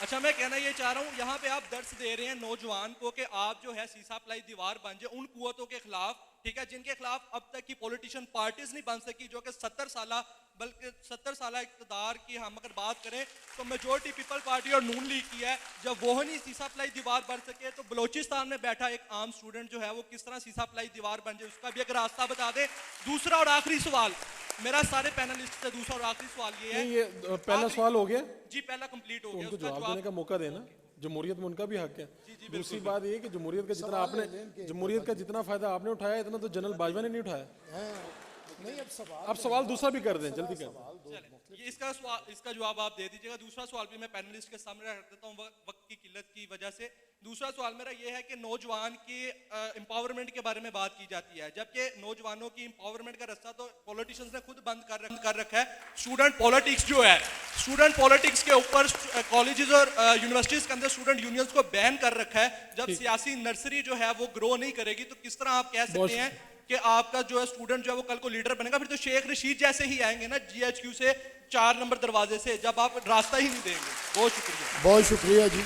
अच्छा, मैं कहना ये चाह रहा हूँ, यहाँ पे आप दर्स दे रहे हैं नौजवान को कि आप जो है सीसा प्लाई दीवार बन जाए उन कुव्वतों के खिलाफ, ठीक है, जिनके खिलाफ अब तक की पॉलिटिशियन पार्टीज नहीं बन सकी, जो कि 70 साल बल्कि 70 साल इक़्तिदार की हम अगर बात करें तो मेजोरिटी पीपल पार्टी और नून लीग की है। जब वो नहीं सीसा प्लाई दीवार बन सके तो बलोचिस्तान में बैठा एक आम स्टूडेंट जो है वो किस तरह सीसा प्लाई दीवार बन जाए, उसका भी अगर रास्ता बता दे। दूसरा और आखिरी सवाल मेरा सारे पैनलिस्ट से, दूसरा और आखिरी सवाल ये है। ये पहला सवाल हो गया जी, पहला कंप्लीट हो गया, उनको उसका जवाब देने का मौका देना। जमहूरियत में उनका भी हक है। दूसरी बात ये कि जमहूरियत का जितना आपने जमहूरियत का जितना फायदा आपने उठाया इतना तो जनरल बाजवा ने नहीं उठाया। नहीं, अब सवाल दूसरा भी कर दें, जल्दी कर दें। ये इसका जवाब आप दे दीजिएगा। दूसरा सवाल भी मैं पैनलिस्ट के सामने रख देता हूँ वक्त की किल्लत की वजह से। दूसरा सवाल मेरा ये है कि नौजवान की एम्पावरमेंट के बारे में बात की जाती है, जबकि नौजवानों की एम्पावरमेंट का रास्ता तो पॉलिटिशियंस ने खुद बंद कर रखा है। स्टूडेंट पॉलिटिक्स जो है, स्टूडेंट पॉलिटिक्स के ऊपर कॉलेजेस और यूनिवर्सिटीज के अंदर स्टूडेंट यूनियंस को बैन कर रखा है। जब सियासी नर्सरी जो है वो ग्रो नहीं करेगी तो किस तरह आप कह सकते हैं कि आपका जो है स्टूडेंट जो है वो कल को लीडर बनेगा? फिर तो शेख रशीद जैसे ही आएंगे ना GHQ से 4 नंबर दरवाजे से, जब आप रास्ता ही नहीं देंगे। बहुत शुक्रिया। बहुत शुक्रिया जी।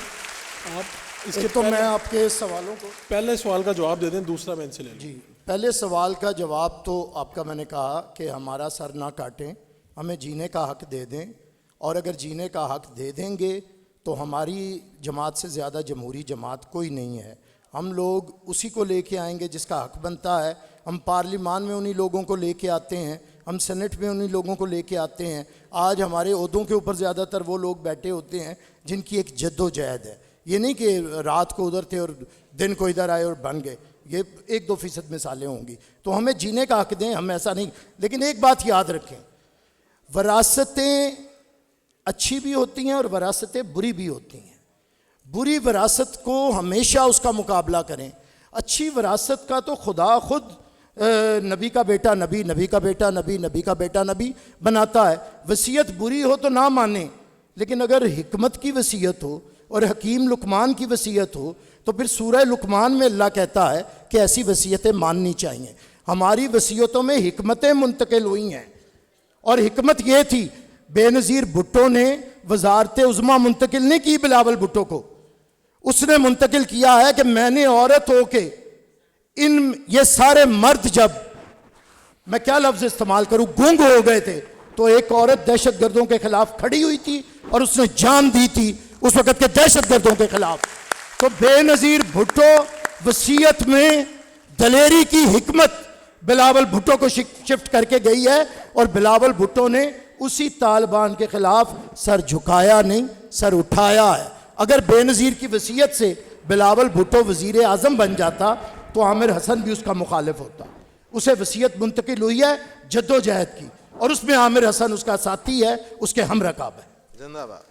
आप इसके तो मैं आपके सवालों को, पहले सवाल का जवाब दे दें, दूसरा मैं इनसे ले लूं। जी, पहले सवाल का जवाब तो आपका मैंने कहा कि हमारा सर ना काटें, हमें जीने का हक दे दें, और अगर जीने का हक दे देंगे तो हमारी जमात से ज़्यादा जमहूरी जमात कोई नहीं है। हम लोग उसी को लेके आएंगे जिसका हक बनता है। हम पार्लिमान में उन्हीं लोगों को लेके आते हैं, हम सेनेट में उन्हीं लोगों को लेके आते हैं। आज हमारे ओहदों के ऊपर ज़्यादातर वो लोग बैठे होते हैं जिनकी एक जद्दोजहद है। ये नहीं कि रात को उधर थे और दिन को इधर आए और बन गए, ये 1-2% मिसालें होंगी। तो हमें जीने का हक दें, हम ऐसा नहीं। लेकिन एक बात याद रखें, वरासतें अच्छी भी होती हैं और वरासतें बुरी भी होती हैं। बुरी वरासत को हमेशा उसका मुकाबला करें। अच्छी वरासत का तो खुदा खुद नबी का बेटा नबी, नबी का बेटा नबी, नबी का बेटा नबी बनाता है। वसीयत बुरी हो तो ना माने, लेकिन अगर हिकमत की वसीयत हो और हकीम लुकमान की वसीयत हो तो फिर सूरह लुकमान में अल्लाह कहता है कि ऐसी वसीयतें माननी चाहिए। हमारी वसीयतों में हिकमतें मुंतकिल हुई हैं, और हिकमत ये थी, बेनज़ीर भुट्टो ने वजारत उज़्मा मुंतकिल नहीं की बिलावल भुट्टो को, उसने मुंतकिल किया है कि मैंने औरत होके ये सारे मर्द, जब मैं क्या लफ्ज़ इस्तेमाल करूं, गूंग हो गए थे, तो एक औरत दहशत गर्दों के खिलाफ खड़ी हुई थी और उसने जान दी थी उस वक़्त के दहशत गर्दों के खिलाफ। तो बेनज़ीर भुट्टो वसीयत में दलेरी की हिकमत बिलावल भुट्टो को शिफ्ट करके गई है, और बिलावल भुट्टो ने उसी तालिबान के खिलाफ सर झुकाया नहीं, सर उठाया है। अगर बेनज़ीर की वसीयत से बिलावल भुट्टो वज़ीर आज़म बन जाता तो आमिर हसन भी उसका मुखालिफ होता। उसे वसीयत मुंतकिल हुई है जद्दोजहद की, और उसमें आमिर हसन उसका साथी है, उसके हमरकाब है। जिंदाबाद।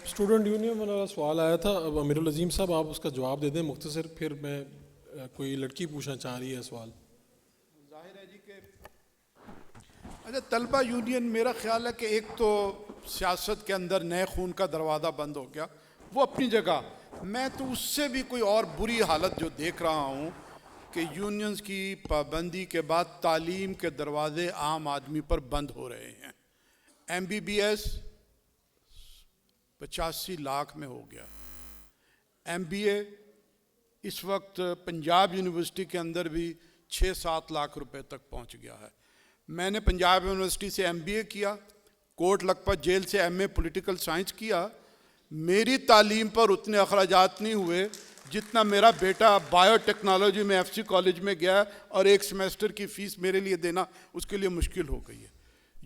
स्टूडेंट यूनियन वाला सवाल आया था, अब अमीरुल अजीम साहब आप उसका जवाब दे दें मुख्तसर, फिर मैं कोई लड़की पूछना चाह रही है सवाल। जाहिर है जी कि अच्छा, तलबा यूनियन, मेरा ख्याल है कि एक तो सियासत के अंदर नए खून का दरवाज़ा बंद हो गया, वो अपनी जगह। मैं तो उससे भी कोई और बुरी हालत जो देख रहा हूँ कि यूनियंस की पाबंदी के बाद तालीम के दरवाजे आम आदमी पर बंद हो रहे हैं। MBBS 85 लाख में हो गया, MBA इस वक्त पंजाब यूनिवर्सिटी के अंदर भी 6-7 लाख रुपए तक पहुंच गया है। मैंने पंजाब यूनिवर्सिटी से MBA किया, कोट लखपत जेल से MA पॉलिटिकल साइंस किया। मेरी तालीम पर उतने अखराजात नहीं हुए जितना मेरा बेटा बायोटेक्नोलॉजी में FC कॉलेज में गया, और एक सेमेस्टर की फ़ीस मेरे लिए देना उसके लिए मुश्किल हो गई है।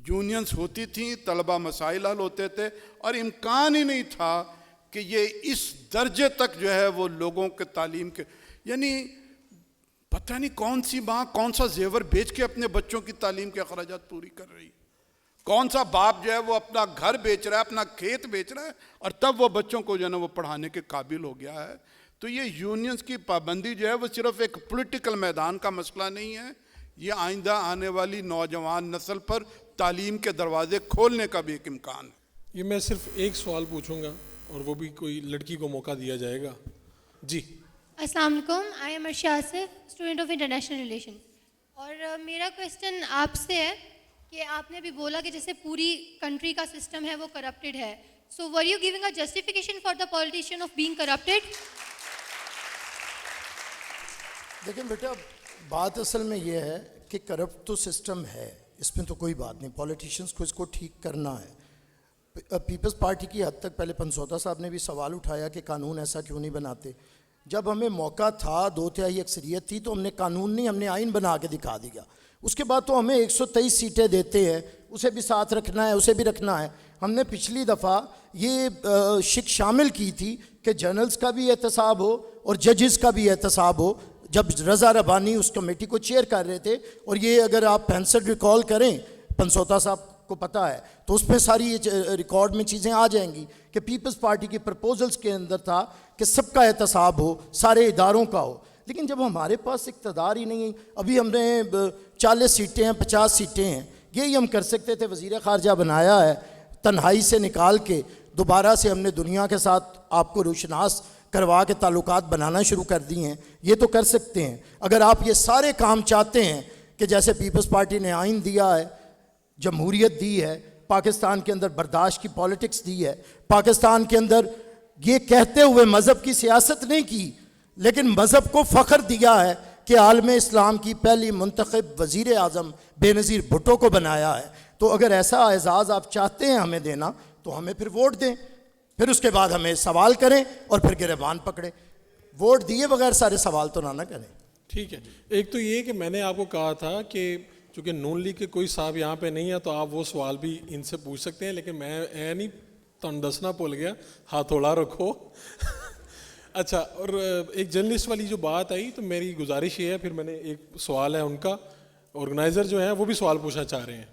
यूनियंस होती थी, तलबा मसाइल हल होते थे, और इम्कान ही नहीं था कि ये इस दर्जे तक जो है वो लोगों के तालीम के, यानी पता नहीं कौन सी माँ कौन सा जेवर बेच के अपने बच्चों की तालीम के अखराजात पूरी कर रही है, कौन सा बाप जो है वो अपना घर बेच रहा है, अपना खेत बेच रहा है, और तब वो बच्चों को जो है ना वो पढ़ाने के काबिल हो गया है। तो ये यूनियंस की पाबंदी जो है वो सिर्फ एक पॉलिटिकल मैदान का मसला नहीं है, ये आइंदा आने वाली नौजवान नस्ल पर तालीम के दरवाजे खोलने का भी एक इम्कान है। ये मैं सिर्फ एक सवाल पूछूंगा और वो भी कोई लड़की को मौका दिया जाएगा। जी। अस्सलाम वालेकुम, I am Arshia Asif, student of international relation. और मेरा क्वेश्चन आपसे है कि आपने अभी बोला कि जैसे पूरी कंट्री का सिस्टम है वो करप्टेड है, so were you giving a justification for the politician of being corrupted? देखिए बेटा, बात असल में ये है कि करप्ट तो सिस्टम है, इसमें तो कोई बात नहीं, पॉलिटिशियंस को इसको ठीक करना है। पीपल्स पार्टी की हद तक पहले पनसौदा साहब ने भी सवाल उठाया कि कानून ऐसा क्यों नहीं बनाते। जब हमें मौका था, 2/3 अक्सरियत थी, तो हमने कानून नहीं, हमने आइन बना के दिखा दिया। उसके बाद तो हमें 123 सीटें देते हैं, उसे भी साथ रखना है, उसे भी रखना है। हमने पिछली दफ़ा ये शिक शामिल की थी कि जनरल्स का भी एहतसाब हो और जजेस का भी एहतसाब हो, जब रज़ा रब्बानी उस कमेटी को चेयर कर रहे थे। और ये अगर आप 65 रिकॉल करें, पनसौदा साहब को पता है, तो उसमें सारी ये रिकॉर्ड में चीज़ें आ जाएंगी कि पीपल्स पार्टी की प्रपोजल्स के अंदर था कि सबका एहतसाब हो, सारे इदारों का हो। लेकिन जब हमारे पास इक़्तिदार ही नहीं है, अभी हमने 40 सीटें हैं, 50 सीटें हैं, यही हम कर सकते थे। वज़ीर ख़ारजा बनाया है, तन्हाई से निकाल के दोबारा से हमने दुनिया के साथ आपको रोशनास करवा के ताल्लुकात बनाना शुरू कर दिए हैं, ये तो कर सकते हैं। अगर आप ये सारे काम चाहते हैं कि जैसे पीपल्स पार्टी ने आइन दिया है, जमहूरियत दी है, पाकिस्तान के अंदर बर्दाश्त की पॉलिटिक्स दी है, पाकिस्तान के अंदर ये कहते हुए मज़हब की सियासत नहीं की, लेकिन मज़हब को फ़ख्र दिया है कि आलम इस्लाम की पहली मुंतखब वज़ीर आज़म बेनज़ीर भुट्टो को बनाया है। तो अगर ऐसा एजाज़ आप चाहते हैं हमें देना, तो हमें फिर वोट दें, फिर उसके बाद हमें सवाल करें और फिर गिरबान पकड़े। वोट दिए बगैर सारे सवाल तो ना करें। ठीक है, एक तो ये कि मैंने आपको कहा था कि चूँकि नून लीग के कोई साहब यहाँ पे नहीं है, तो आप वो सवाल भी इनसे पूछ सकते हैं, लेकिन मैं ऐ नहीं तुम दसना भूल गया, हाथोड़ा रखो। अच्छा, और एक जर्नलिस्ट वाली जो बात आई, तो मेरी गुजारिश ये है, फिर मैंने एक सवाल है उनका, ऑर्गेनाइज़र जो है वो भी सवाल पूछना चाह रहे हैं।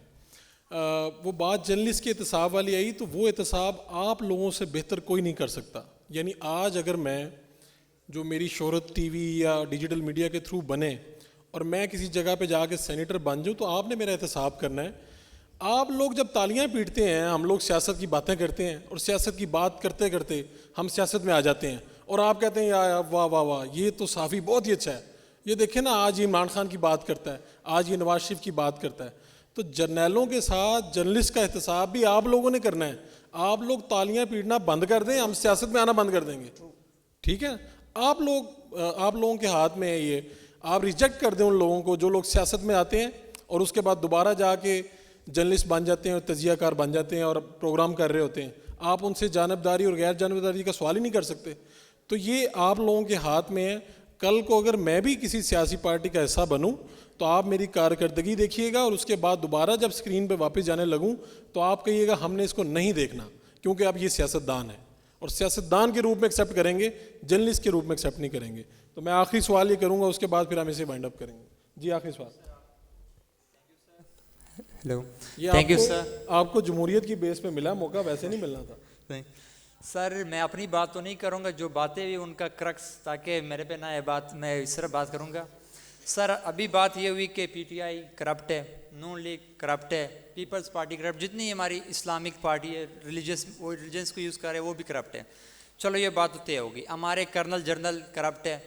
वो बात जर्नलिस्ट के एहतसाब वाली आई, तो वो एहतसाब आप लोगों से बेहतर कोई नहीं कर सकता। यानी आज अगर मैं, जो मेरी शोहरत टीवी या डिजिटल मीडिया के थ्रू बने और मैं किसी जगह पे जाके सेनेटर बन जाऊँ, तो आपने मेरा एहतसाब करना है। आप लोग जब तालियां पीटते हैं, हम लोग सियासत की बातें करते हैं, और सियासत की बात करते करते हम सियासत में आ जाते हैं, और आप कहते हैं यार वाह वाह वाह, ये तो साफ़ी बहुत ही अच्छा है, ये देखें ना, आज ये इमरान खान की बात करता है, आज ये नवाज शरीफ की बात करता है। तो जर्नलों के साथ जर्नलिस्ट का एहतसाब भी आप लोगों ने करना है। आप लोग तालियां पीटना बंद कर दें, हम सियासत में आना बंद कर देंगे। ठीक है, आप लोगों के हाथ में है ये। आप रिजेक्ट कर दें उन लोगों को जो लोग सियासत में आते हैं और उसके बाद दोबारा जाके जर्नलिस्ट बन जाते हैं और तजियाकार बन जाते हैं और प्रोग्राम कर रहे होते हैं। आप उनसे जानबदारी और गैर जानबदारी का सवाल ही नहीं कर सकते। तो ये आप लोगों के हाथ में है। कल को अगर मैं भी किसी सियासी पार्टी का हिस्सा बनूं, तो आप मेरी कारकर्दगी देखिएगा, और उसके बाद दोबारा जब स्क्रीन पे वापस जाने लगूं, तो आप कहिएगा हमने इसको नहीं देखना, क्योंकि अब ये सियासतदान है, और सियासतदान के रूप में एक्सेप्ट करेंगे, जर्नलिस्ट के रूप में एक्सेप्ट नहीं करेंगे। तो मैं आखिरी सवाल ये करूँगा, उसके बाद फिर हम इसे वाइंड अप करेंगे। जी, आखिरी सवाल। हेलो, ये थैंक यू सर। आपको जमहूरियत की बेस पे मिला मौका, वैसे नहीं मिलना था। सर मैं अपनी बात तो नहीं करूंगा, जो बातें भी उनका क्रक्स, ताकि मेरे पे ना ये बात, मैं इस तरह बात करूंगा। सर अभी बात ये हुई कि पीटीआई करप्ट है, नून लीग करप्ट है, पीपल्स पार्टी करप्ट, जितनी हमारी इस्लामिक पार्टी है, रिलीजन्स को यूज़ कर रहे हैं वो भी करप्ट है। चलो ये बात तो तय होगी। हमारे कर्नल जनरल करप्ट है,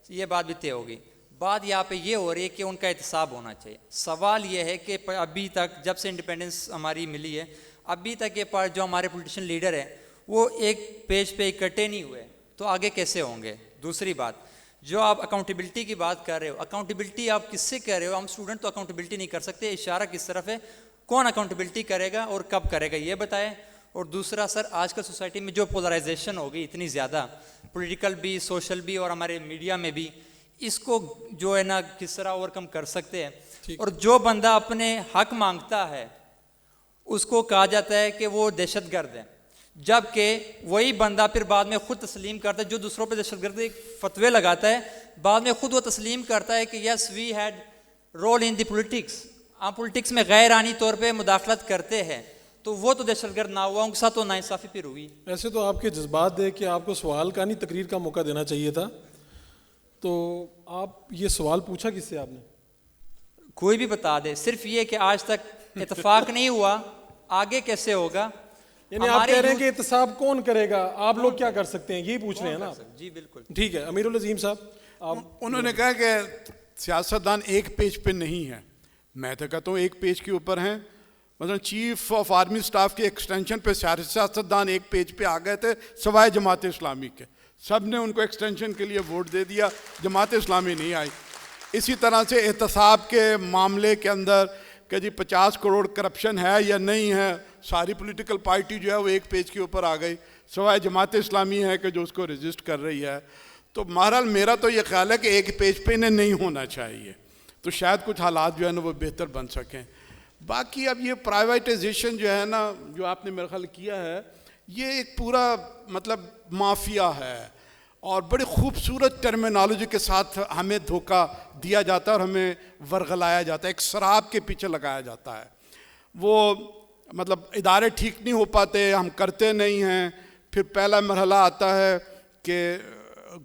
ये बात भी तय होगी। बात यहाँ पे ये हो रही है कि उनका एहतसाब होना चाहिए। सवाल ये है कि अभी तक, जब से इंडिपेंडेंस हमारी मिली है, अभी तक ये जो हमारे पॉलिटिशियन लीडर हैं वो एक पेज पे इकट्ठे नहीं हुए, तो आगे कैसे होंगे। दूसरी बात, जो आप अकाउंटेबिलिटी की बात कर रहे हो, अकाउंटेबिलिटी आप किससे कह रहे हो? हम स्टूडेंट तो अकाउंटेबिलिटी नहीं कर सकते। इशारा किस तरफ है, कौन अकाउंटेबिलिटी करेगा और कब करेगा, ये बताएं। और दूसरा सर, आजकल सोसाइटी में जो पोलराइजेशन हो गई इतनी ज़्यादा, पॉलिटिकल भी, सोशल भी और हमारे मीडिया में भी, इसको जो है ना किस तरह ओवरकम कर सकते हैं। और जो बंदा अपने हक मांगता है उसको कहा जाता है कि वो दहशतगर्द है, जबकि वही बंदा फिर बाद में खुद तस्लीम करता है, जो दूसरों पे दहशतगर्दी फतवे लगाता है, बाद में खुद वो तस्लीम करता है कि yes we had role in the politics, हम पॉलिटिक्स में गैर आनी तौर पे मुदाखलत करते हैं। तो वो तो दहशतगर्द ना हुआ, उनके साथ तो नाइंसाफ़ी फिर हुई। ऐसे तो आपके जज्बात देख के आपको सवाल का नहीं तकरीर का मौका देना चाहिए था। तो आप ये सवाल पूछा किससे आपने? कोई भी बता दे, सिर्फ ये कि आज तक इत्तेफाक नहीं हुआ, आगे कैसे होगा? यानी आप कह रहे हैं कि एहतसाब कौन करेगा, आप लोग क्या कर सकते हैं, यही पूछ रहे हैं ना? जी बिल्कुल ठीक है, अमीरुल अजीम साहब आप। उन्होंने कहा कि सियासतदान एक पेज पे नहीं है। मैं तो कहता हूँ एक पेज के ऊपर हैं। मतलब चीफ ऑफ आर्मी स्टाफ के एक्सटेंशन पे सियासतदान एक पेज पे आ गए थे, सवाए जमात इस्लामी के। सब ने उनको एक्सटेंशन के लिए वोट दे दिया, जमात इस्लामी नहीं आई। इसी तरह से एहतसाब के मामले के अंदर कि जी 50 करोड़ करप्शन है या नहीं है, सारी पॉलिटिकल पार्टी जो है वो एक पेज के ऊपर आ गई, सवाए जमात इस्लामी है कि जो उसको रजिस्ट कर रही है। तो बहरहाल मेरा तो ये ख्याल है कि एक पेज पे इन्हें नहीं होना चाहिए, तो शायद कुछ हालात जो है ना वो बेहतर बन सकें। बाकी अब ये प्राइवेटाइजेशन जो है ना, जो आपने मेरा ख्याल किया है, ये एक पूरा मतलब माफिया है और बड़ी खूबसूरत टर्मिनोलॉजी के साथ हमें धोखा दिया जाता है और हमें वर्गलाया जाता है, एक शराब के पीछे लगाया जाता है। वो मतलब इदारे ठीक नहीं हो पाते, हम करते नहीं हैं। फिर पहला मरहला आता है कि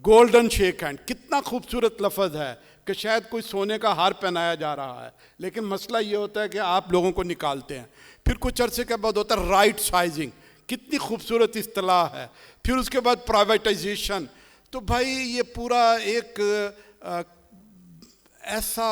गोल्डन शेक हैंड, कितना खूबसूरत लफ्ज़ है कि शायद कोई सोने का हार पहनाया जा रहा है, लेकिन मसला ये होता है कि आप लोगों को निकालते हैं। फिर कुछ अरसे के बाद होता है राइट साइजिंग, कितनी खूबसूरत इस्तिलाह है। फिर उसके बाद प्राइवेटाइजेशन। तो भाई ये पूरा एक ऐसा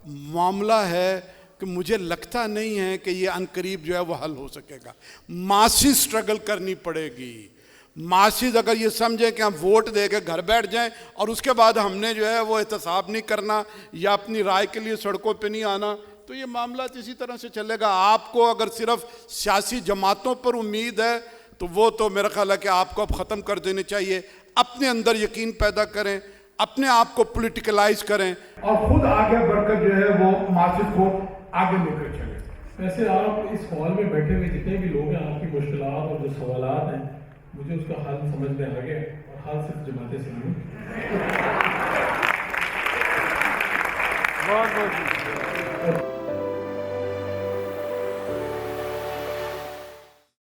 मामला है कि मुझे लगता नहीं है कि ये अनकरीब जो है वो हल हो सकेगा। मासी स्ट्रगल करनी पड़ेगी। मासीज अगर ये समझें कि हम वोट दे के घर बैठ जाएं और उसके बाद हमने जो है वो एहतसाब नहीं करना या अपनी राय के लिए सड़कों पे नहीं आना, तो ये मामला इसी तरह से चलेगा। आपको अगर सिर्फ सियासी जमातों पर उम्मीद है तो वो तो मेरा ख्याल है कि आपको अब ख़त्म कर देनी चाहिए। अपने अंदर यकीन पैदा करें, अपने आप को पॉलिटिकलाइज करें और खुद आगे बढ़कर जो है वो मासिक को आगे लेकर चले। वैसे आप इस हॉल में बैठे हुए जितने भी लोग हैं, आपकी मुश्किलात और जो सवालात हैं, मुझे उसका हल समझ में आ गया और हल सिर्फ जमात इस्लामी। बहुत बहुत